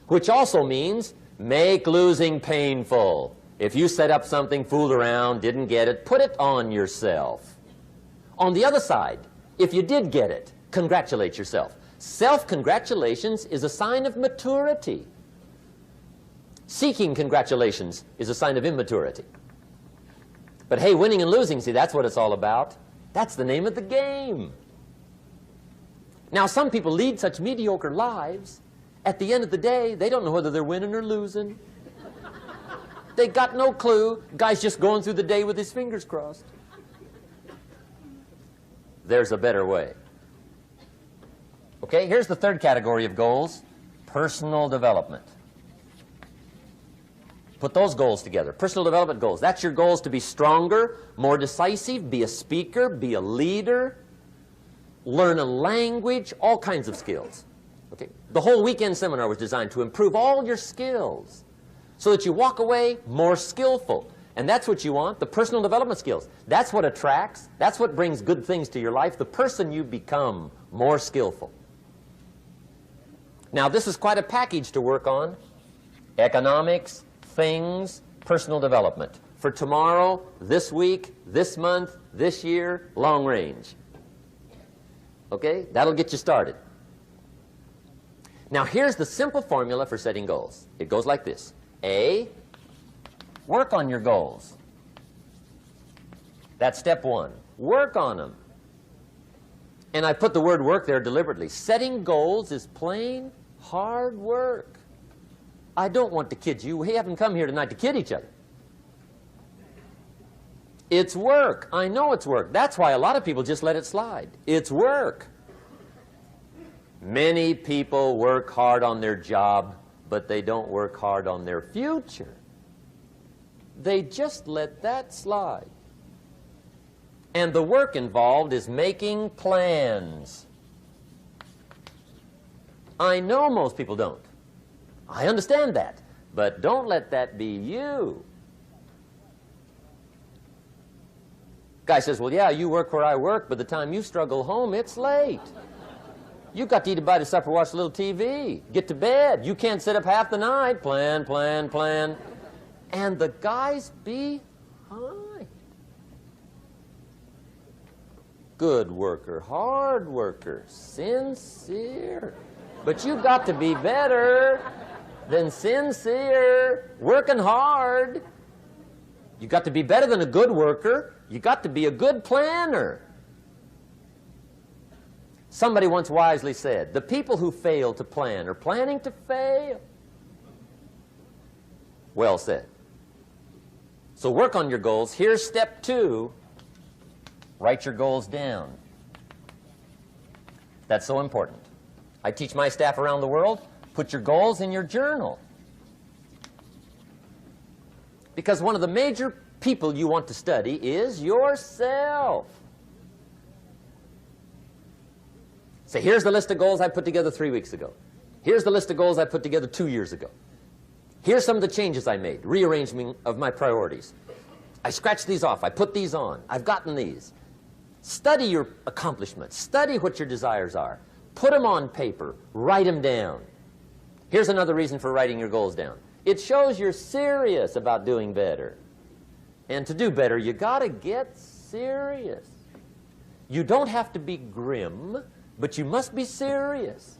which also means make losing painful. If you set up something, fooled around, didn't get it, put it on yourself. On the other side, if you did get it, congratulate yourself. Self-congratulations is a sign of maturity. Seeking congratulations is a sign of immaturity. But hey, winning and losing, see, that's what it's all about. That's the name of the game. Now, some people lead such mediocre lives, at the end of the day, they don't know whether they're winning or losing. They got no clue. Guy's just going through the day with his fingers crossed. There's a better way. Okay, here's the third category of goals, personal development. Put those goals together. Personal development goals. That's your goals to be stronger, more decisive, be a speaker, be a leader, learn a language, all kinds of skills. Okay? The whole weekend seminar was designed to improve all your skills so that you walk away more skillful. And that's what you want, the personal development skills. That's what attracts, that's what brings good things to your life, the person you become more skillful. Now, this is quite a package to work on. Economics, things, personal development. For tomorrow, this week, this month, this year, long range. Okay? That'll get you started. Now, here's the simple formula for setting goals. It goes like this. A, work on your goals. That's step 1. Work on them. And I put the word work there deliberately. Setting goals is plain hard work. I don't want to kid you. We haven't come here tonight to kid each other. It's work. I know it's work. That's why a lot of people just let it slide. It's work. Many people work hard on their job, but they don't work hard on their future. They just let that slide. And the work involved is making plans. I know most people don't. I understand that. But don't let that be you. Guy says, well, yeah, you work where I work, but the time you struggle home, it's late. You got to eat a bite of supper, watch a little TV, get to bed. You can't sit up half the night. Plan, plan, plan. And the guy's behind. Good worker, hard worker, sincere. But you got to be better than sincere, working hard. You got to be better than a good worker. You got to be a good planner. Somebody once wisely said, the people who fail to plan are planning to fail. Well said. So work on your goals. Here's step 2. Write your goals down. That's so important. I teach my staff around the world, put your goals in your journal. Because one of the major people you want to study is yourself. Say, here's the list of goals I put together 3 weeks ago. Here's the list of goals I put together 2 years ago. Here's some of the changes I made, rearrangement of my priorities. I scratched these off. I put these on. I've gotten these. Study your accomplishments. Study what your desires are. Put them on paper. Write them down. Here's another reason for writing your goals down. It shows you're serious about doing better. And to do better, you got to get serious. You don't have to be grim, but you must be serious.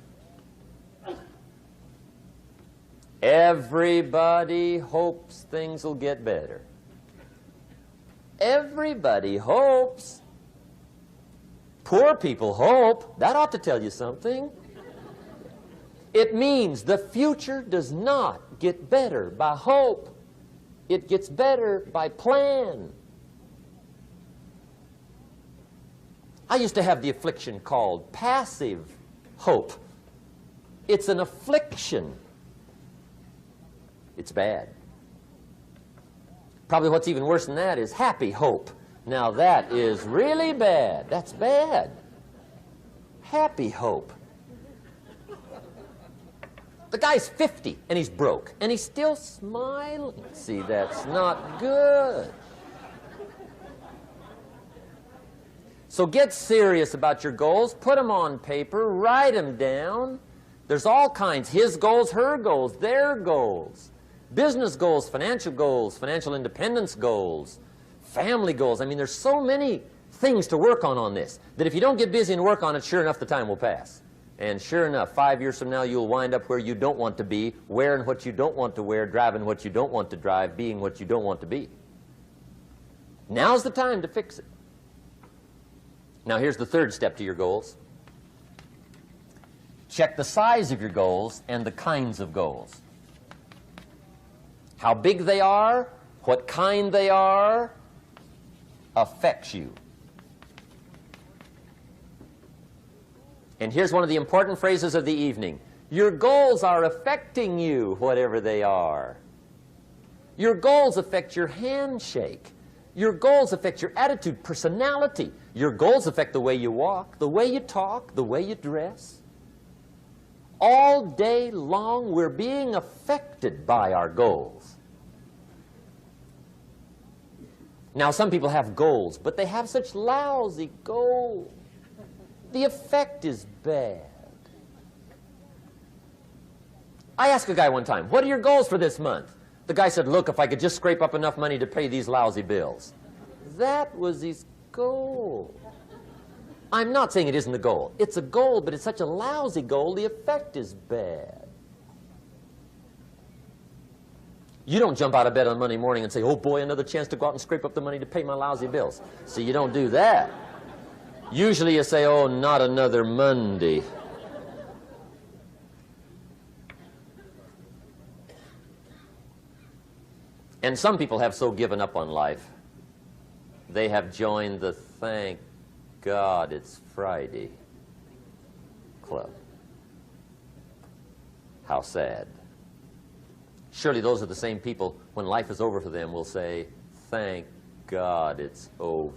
Everybody hopes things will get better. Everybody hopes. Poor people hope. That ought to tell you something. It means the future does not get better by hope. It gets better by plan. I used to have the affliction called passive hope. It's an affliction. It's bad. Probably what's even worse than that is happy hope. Now that is really bad. That's bad. Happy hope. The guy's 50 and he's broke and he's still smiling. See, that's not good. So get serious about your goals. Put them on paper. Write them down. There's all kinds. His goals, her goals, their goals. Business goals, financial independence goals, family goals. I mean, there's so many things to work on this that if you don't get busy and work on it, sure enough, the time will pass. And sure enough, 5 years from now, you'll wind up where you don't want to be, wearing what you don't want to wear, driving what you don't want to drive, being what you don't want to be. Now's the time to fix it. Now, here's the third step to your goals. Check the size of your goals and the kinds of goals. How big they are, what kind they are, affects you. And here's one of the important phrases of the evening. Your goals are affecting you, whatever they are. Your goals affect your handshake. Your goals affect your attitude, personality. Your goals affect the way you walk, the way you talk, the way you dress. All day long, we're being affected by our goals. Now, some people have goals, but they have such lousy goals. The effect is bad. I asked a guy one time, what are your goals for this month? The guy said, look, if I could just scrape up enough money to pay these lousy bills. That was his goal. I'm not saying it isn't a goal. It's a goal, but it's such a lousy goal, the effect is bad. You don't jump out of bed on Monday morning and say, oh boy, another chance to go out and scrape up the money to pay my lousy bills. See, you don't do that. Usually you say, oh, not another Monday. And some people have so given up on life, they have joined the thank God it's Friday club. How sad. Surely those are the same people, when life is over for them, will say, thank God it's over.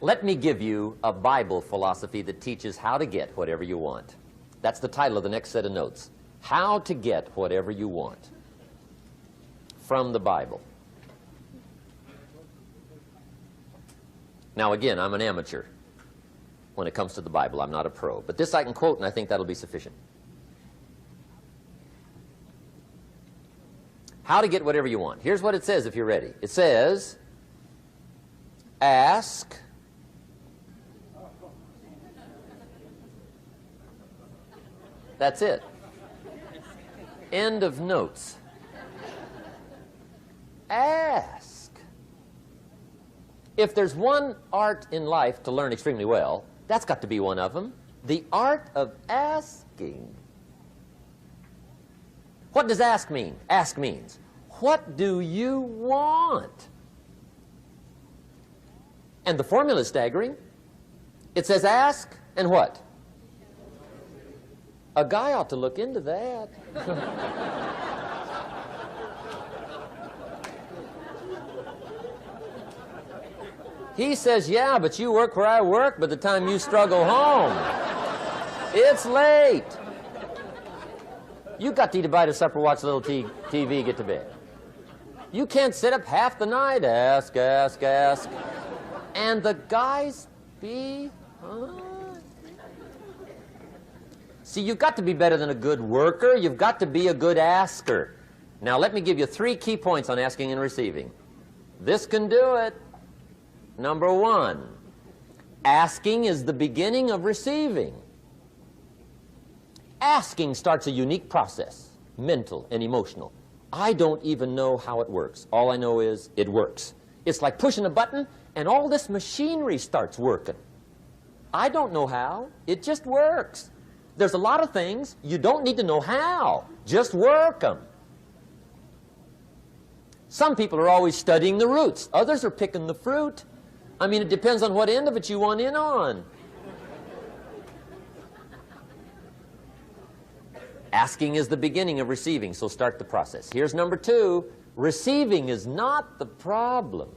Let me give you a Bible philosophy that teaches how to get whatever you want. That's the title of the next set of notes. How to get whatever you want. From the Bible. Now again, I'm an amateur when it comes to the Bible. I'm not a pro. But this I can quote, and I think that'll be sufficient. How to get whatever you want. Here's what it says if you're ready. It says, ask. That's it. End of notes. Ask. If there's one art in life to learn extremely well, that's got to be one of them. The art of asking. What does ask mean? Ask means, what do you want? And the formula is staggering. It says ask and what? A guy ought to look into that. He says, yeah, but you work where I work by the time you struggle home. It's late. You got to eat a bite of supper, watch a little TV, get to bed. You can't sit up half the night, ask. And the guys See, you've got to be better than a good worker. You've got to be a good asker. Now, let me give you 3 key points on asking and receiving. This can do it. Number 1, asking is the beginning of receiving. Asking starts a unique process, mental and emotional. I don't even know how it works. All I know is it works. It's like pushing a button and all this machinery starts working. I don't know how. It just works. There's a lot of things you don't need to know how. Just work them. Some people are always studying the roots. Others are picking the fruit. I mean, it depends on what end of it you want in on. Asking is the beginning of receiving, so start the process. Here's number 2. Receiving is not the problem.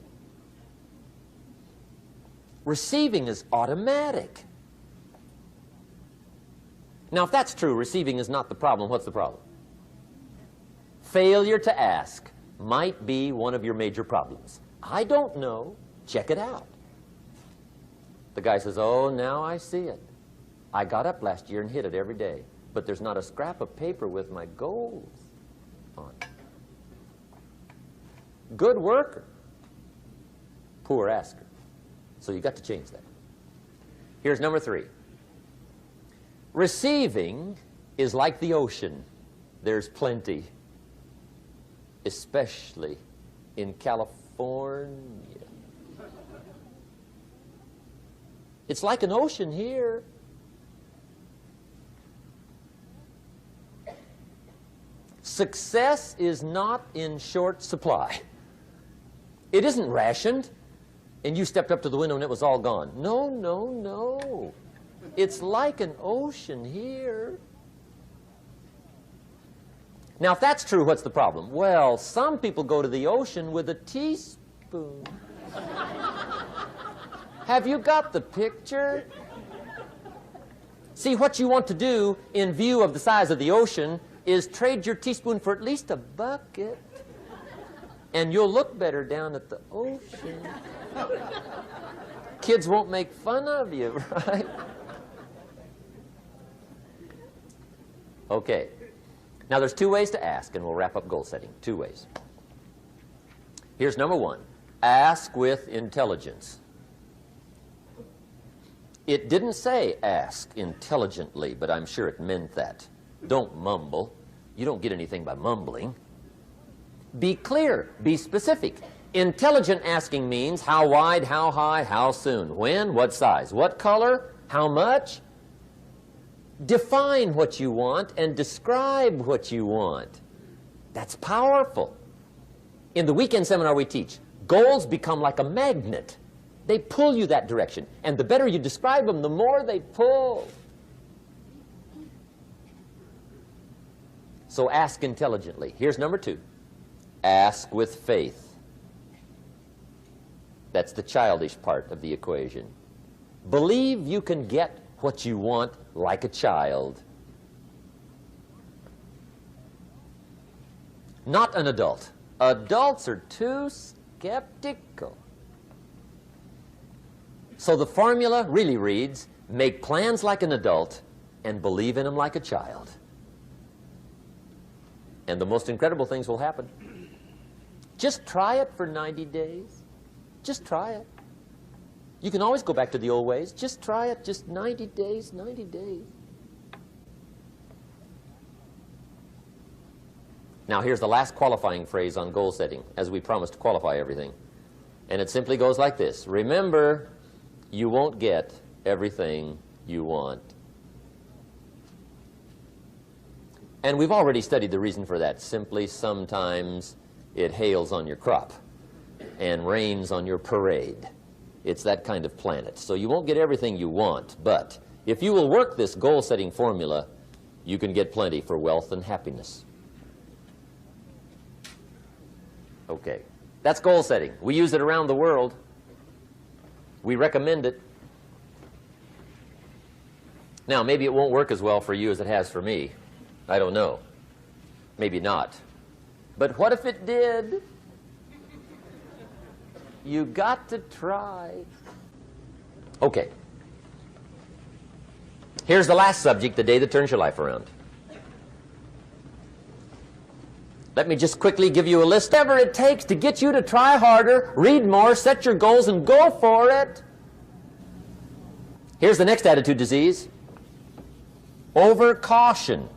Receiving is automatic. Now, if that's true, receiving is not the problem, what's the problem? Failure to ask might be one of your major problems. I don't know. Check it out. The guy says, oh, now I see it. I got up last year and hit it every day, but there's not a scrap of paper with my goals on it. Good worker, poor asker. So you got to change that. Here's number 3. Receiving is like the ocean. There's plenty, especially in California. It's like an ocean here. Success is not in short supply. It isn't rationed, and you stepped up to the window and it was all gone. No, no, no. It's like an ocean here. Now, if that's true, what's the problem? Well, some people go to the ocean with a teaspoon. Have you got the picture? See, what you want to do in view of the size of the ocean is trade your teaspoon for at least a bucket, and you'll look better down at the ocean. Kids won't make fun of you, right? Okay. Now, there's 2 ways to ask, and we'll wrap up goal setting. 2 ways. Here's number 1. Ask with intelligence. It didn't say ask intelligently, but I'm sure it meant that. Don't mumble. You don't get anything by mumbling. Be clear. Be specific. Intelligent asking means how wide, how high, how soon, when, what size, what color, how much. Define what you want and describe what you want. That's powerful. In the weekend seminar we teach, goals become like a magnet. They pull you that direction. And the better you describe them, the more they pull. So ask intelligently. Here's number 2. Ask with faith. That's the childish part of the equation. Believe you can get what you want like a child. Not an adult. Adults are too skeptical. So the formula really reads, make plans like an adult and believe in them like a child. And the most incredible things will happen. Just try it for 90 days. Just try it. You can always go back to the old ways. Just try it. Just 90 days, 90 days. Now, here's the last qualifying phrase on goal setting, as we promised to qualify everything. And it simply goes like this. Remember, you won't get everything you want. And we've already studied the reason for that. Simply, sometimes it hails on your crop and rains on your parade. It's that kind of planet. So you won't get everything you want, but if you will work this goal-setting formula, you can get plenty for wealth and happiness. Okay, that's goal setting. We use it around the world. We recommend it. Now, maybe it won't work as well for you as it has for me. I don't know. Maybe not. But what if it did? You got to try. Okay. Here's the last subject, the day that turns your life around. Let me just quickly give you a list. Whatever it takes to get you to try harder, read more, set your goals, and go for it. Here's the next attitude disease. Overcaution.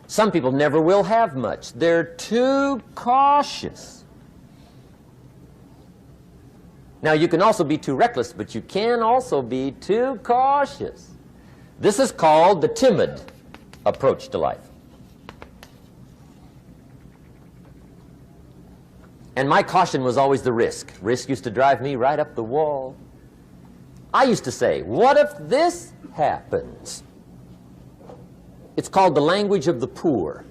Some people never will have much. They're too cautious. Now, you can also be too reckless, but you can also be too cautious. This is called the timid approach to life. And my caution was always the risk. Risk used to drive me right up the wall. I used to say, what if this happens? It's called the language of the poor.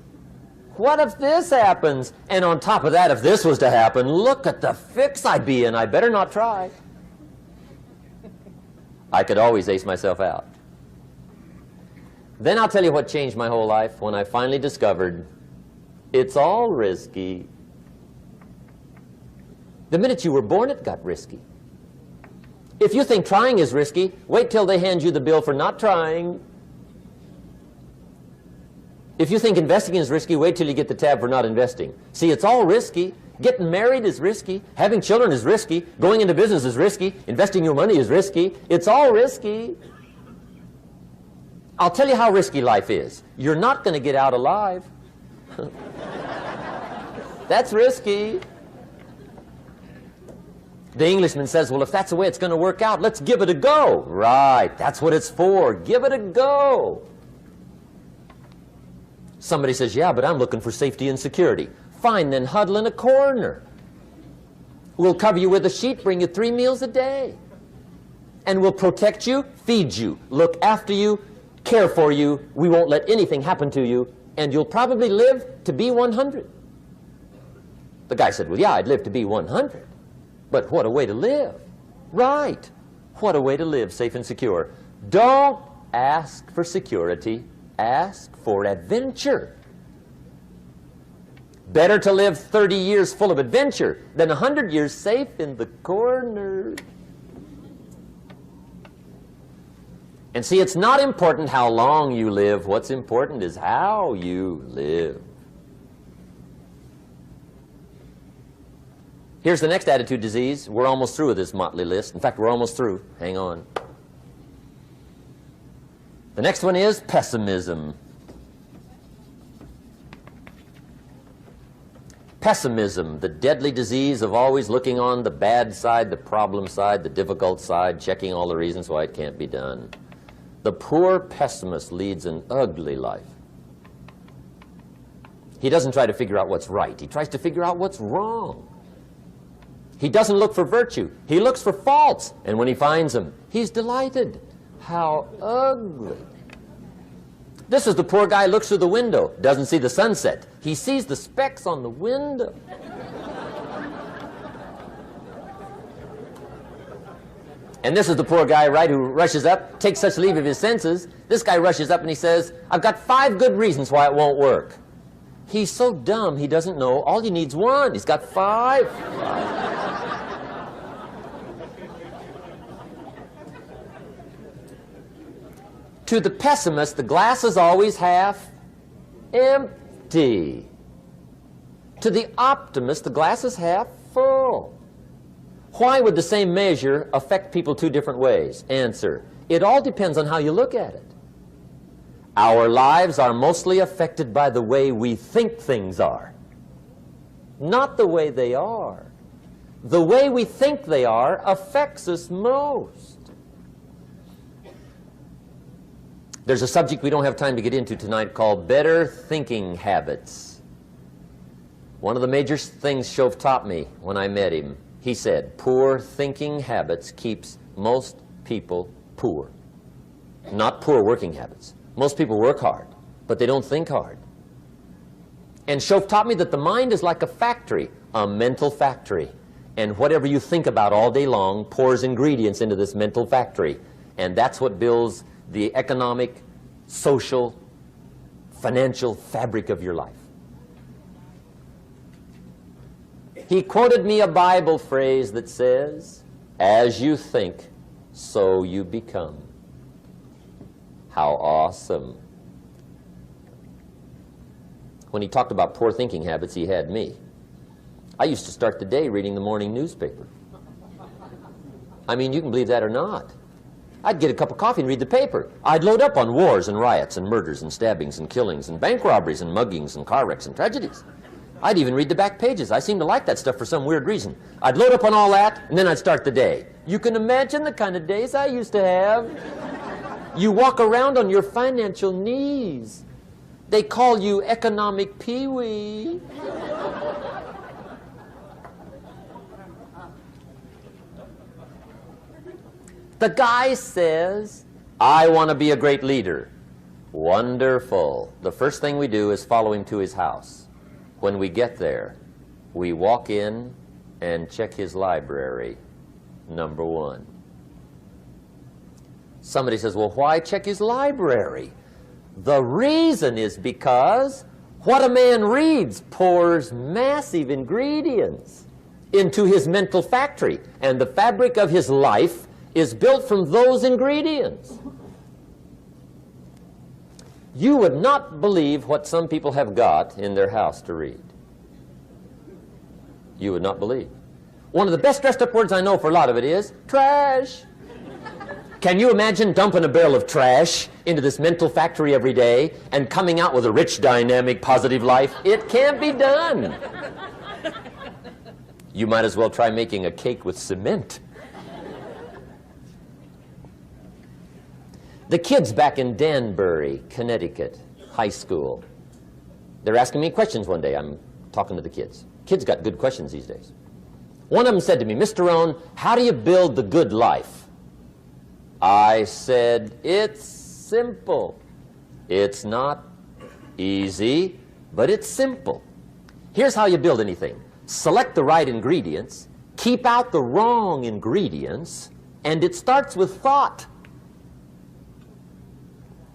What if this happens? And on top of that, if this was to happen, look at the fix I'd be in. I better not try. I could always ace myself out. Then I'll tell you what changed my whole life when I finally discovered it's all risky. The minute you were born, it got risky. If you think trying is risky, wait till they hand you the bill for not trying. If you think investing is risky, wait till you get the tab for not investing. See, it's all risky. Getting married is risky. Having children is risky. Going into business is risky. Investing your money is risky. It's all risky. I'll tell you how risky life is. You're not going to get out alive. That's risky. The Englishman says, well, if that's the way it's going to work out, let's give it a go. Right, that's what it's for. Give it a go. Somebody says, yeah, but I'm looking for safety and security. Fine, then huddle in a corner. We'll cover you with a sheet, bring you 3 meals a day. And we'll protect you, feed you, look after you, care for you. We won't let anything happen to you, and you'll probably live to be 100. The guy said, well, yeah, I'd live to be 100. But what a way to live. Right. What a way to live, safe and secure. Don't ask for security. Ask for adventure. Better to live 30 years full of adventure than 100 years safe in the corner. And see, it's not important how long you live. What's important is how you live. Here's the next attitude disease. We're almost through with this motley list. In fact, we're almost through. Hang on. The next one is pessimism. Pessimism, the deadly disease of always looking on the bad side, the problem side, the difficult side, checking all the reasons why it can't be done. The poor pessimist leads an ugly life. He doesn't try to figure out what's right. He tries to figure out what's wrong. He doesn't look for virtue. He looks for faults. And when he finds them, he's delighted. How ugly. This is the poor guy who looks through the window, doesn't see the sunset. He sees the specks on the window. And this is the poor guy, right, who rushes up, takes such leave of his senses. This guy rushes up and he says, I've got 5 good reasons why it won't work. He's so dumb he doesn't know all you need's 1. He's got 5. To the pessimist, the glass is always half empty. To the optimist, the glass is half full. Why would the same measure affect people 2 different ways? Answer, it all depends on how you look at it. Our lives are mostly affected by the way we think things are, not the way they are. The way we think they are affects us most. There's a subject we don't have time to get into tonight called better thinking habits. One of the major things Shove taught me when I met him, he said, poor thinking habits keeps most people poor. Not poor working habits. Most people work hard, but they don't think hard. And Shove taught me that the mind is like a factory, a mental factory. And whatever you think about all day long pours ingredients into this mental factory. And that's what builds the economic, social, financial fabric of your life. He quoted me a Bible phrase that says, "As you think, so you become." How awesome. When he talked about poor thinking habits, he had me. I used to start the day reading the morning newspaper. I mean, you can believe that or not. I'd get a cup of coffee and read the paper. I'd load up on wars and riots and murders and stabbings and killings and bank robberies and muggings and car wrecks and tragedies. I'd even read the back pages. I seem to like that stuff for some weird reason. I'd load up on all that, and then I'd start the day. You can imagine the kind of days I used to have. You walk around on your financial knees. They call you economic peewee. The guy says, "I want to be a great leader." Wonderful. The first thing we do is follow him to his house. When we get there, we walk in and check his library, number one. Somebody says, "Well, why check his library?" The reason is because what a man reads pours massive ingredients into his mental factory, and the fabric of his life is built from those ingredients. You would not believe what some people have got in their house to read. You would not believe. One of the best dressed up words I know for a lot of it is trash. Can you imagine dumping a barrel of trash into this mental factory every day and coming out with a rich, dynamic, positive life? It can't be done. You might as well try making a cake with cement. The kids back in Danbury, Connecticut, high school, they're asking me questions one day. I'm talking to the kids. Kids got good questions these days. One of them said to me, "Mr. Rohn, how do you build the good life?" I said, "It's simple. It's not easy, but it's simple. Here's how you build anything. Select the right ingredients, keep out the wrong ingredients, and it starts with thought."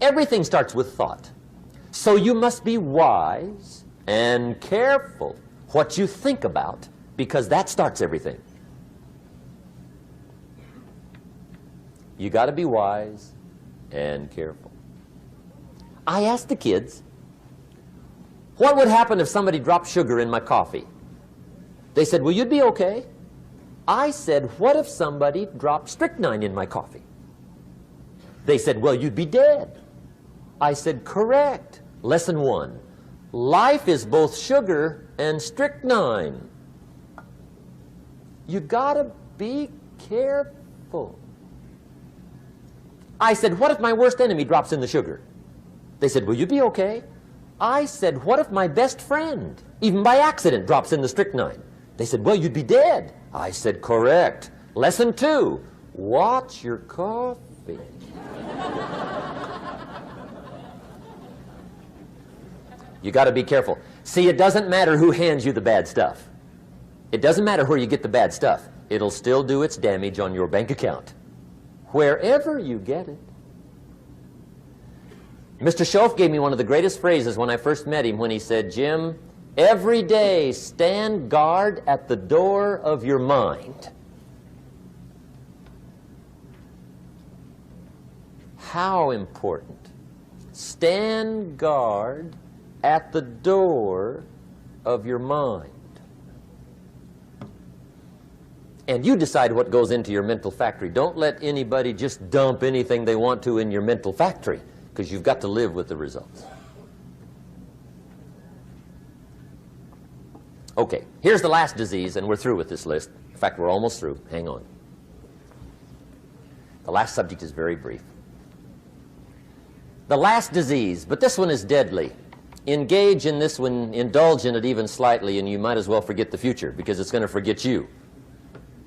Everything starts with thought. So you must be wise and careful what you think about, because that starts everything. You got to be wise and careful. I asked the kids, what would happen if somebody dropped sugar in my coffee? They said, "Well, you'd be okay." I said, "What if somebody dropped strychnine in my coffee?" They said, "Well, you'd be dead." I said, "Correct. Lesson one. Life is both sugar and strychnine. You gotta be careful." I said, "What if my worst enemy drops in the sugar?" They said, "Will you be okay?" I said, "What if my best friend, even by accident, drops in the strychnine?" They said, "Well, you'd be dead." I said, "Correct. Lesson two. Watch your coffee." You got to be careful. See, it doesn't matter who hands you the bad stuff. It doesn't matter where you get the bad stuff. It'll still do its damage on your bank account, wherever you get it. Mr. Schoaf gave me one of the greatest phrases when I first met him when he said, "Jim, every day stand guard at the door of your mind." How important. Stand guard at the door of your mind. And you decide what goes into your mental factory. Don't let anybody just dump anything they want to in your mental factory, because you've got to live with the results. Okay, here's the last disease, and we're through with this list. In fact, we're almost through. Hang on. The last subject is very brief. The last disease, but this one is deadly. Engage in this one, indulge in it even slightly, and you might as well forget the future, because it's going to forget you.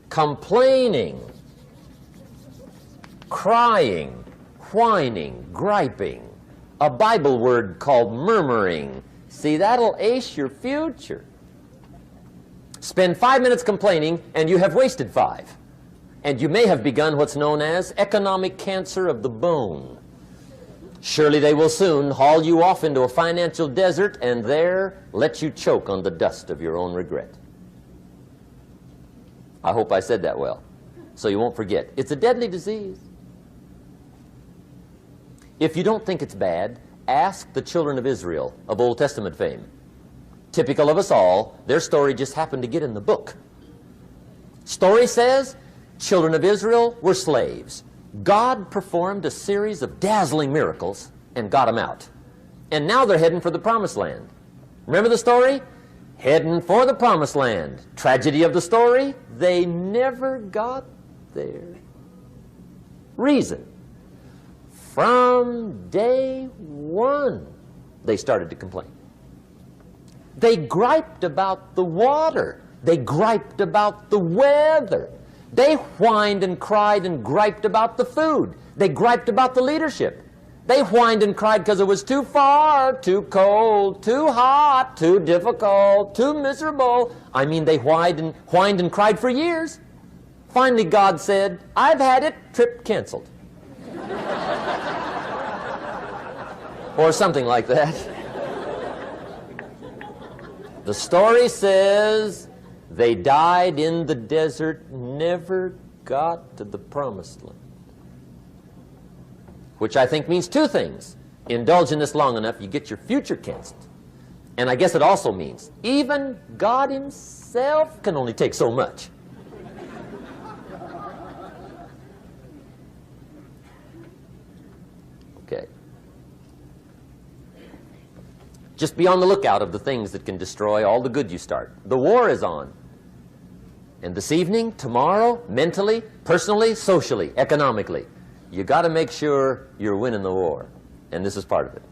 Complaining, crying, whining, griping. A Bible word called murmuring. See, that'll ace your future. Spend 5 minutes complaining, and you have wasted 5. And you may have begun what's known as economic cancer of the bone. Surely they will soon haul you off into a financial desert and there let you choke on the dust of your own regret. I hope I said that well, so you won't forget. It's a deadly disease. If you don't think it's bad, ask the children of Israel of Old Testament fame. Typical of us all, their story just happened to get in the book. Story says, children of Israel were slaves. God performed a series of dazzling miracles and got them out. And now they're heading for the promised land. Remember the story? Heading for the promised land. Tragedy of the story, they never got there. Reason. From day one, they started to complain. They griped about the water. They griped about the weather. They whined and cried and griped about the food. They griped about the leadership. They whined and cried because it was too far, too cold, too hot, too difficult, too miserable. I mean, they whined and cried for years. Finally, God said, I've had it, trip canceled. Or something like that. The story says they died in the desert, never got to the promised land. Which I think means two things. Indulge in this long enough, you get your future canceled. And I guess it also means even God himself can only take so much. Okay. Just be on the lookout of the things that can destroy all the good you start. The war is on. And this evening, tomorrow, mentally, personally, socially, economically, you got to make sure you're winning the war. And this is part of it.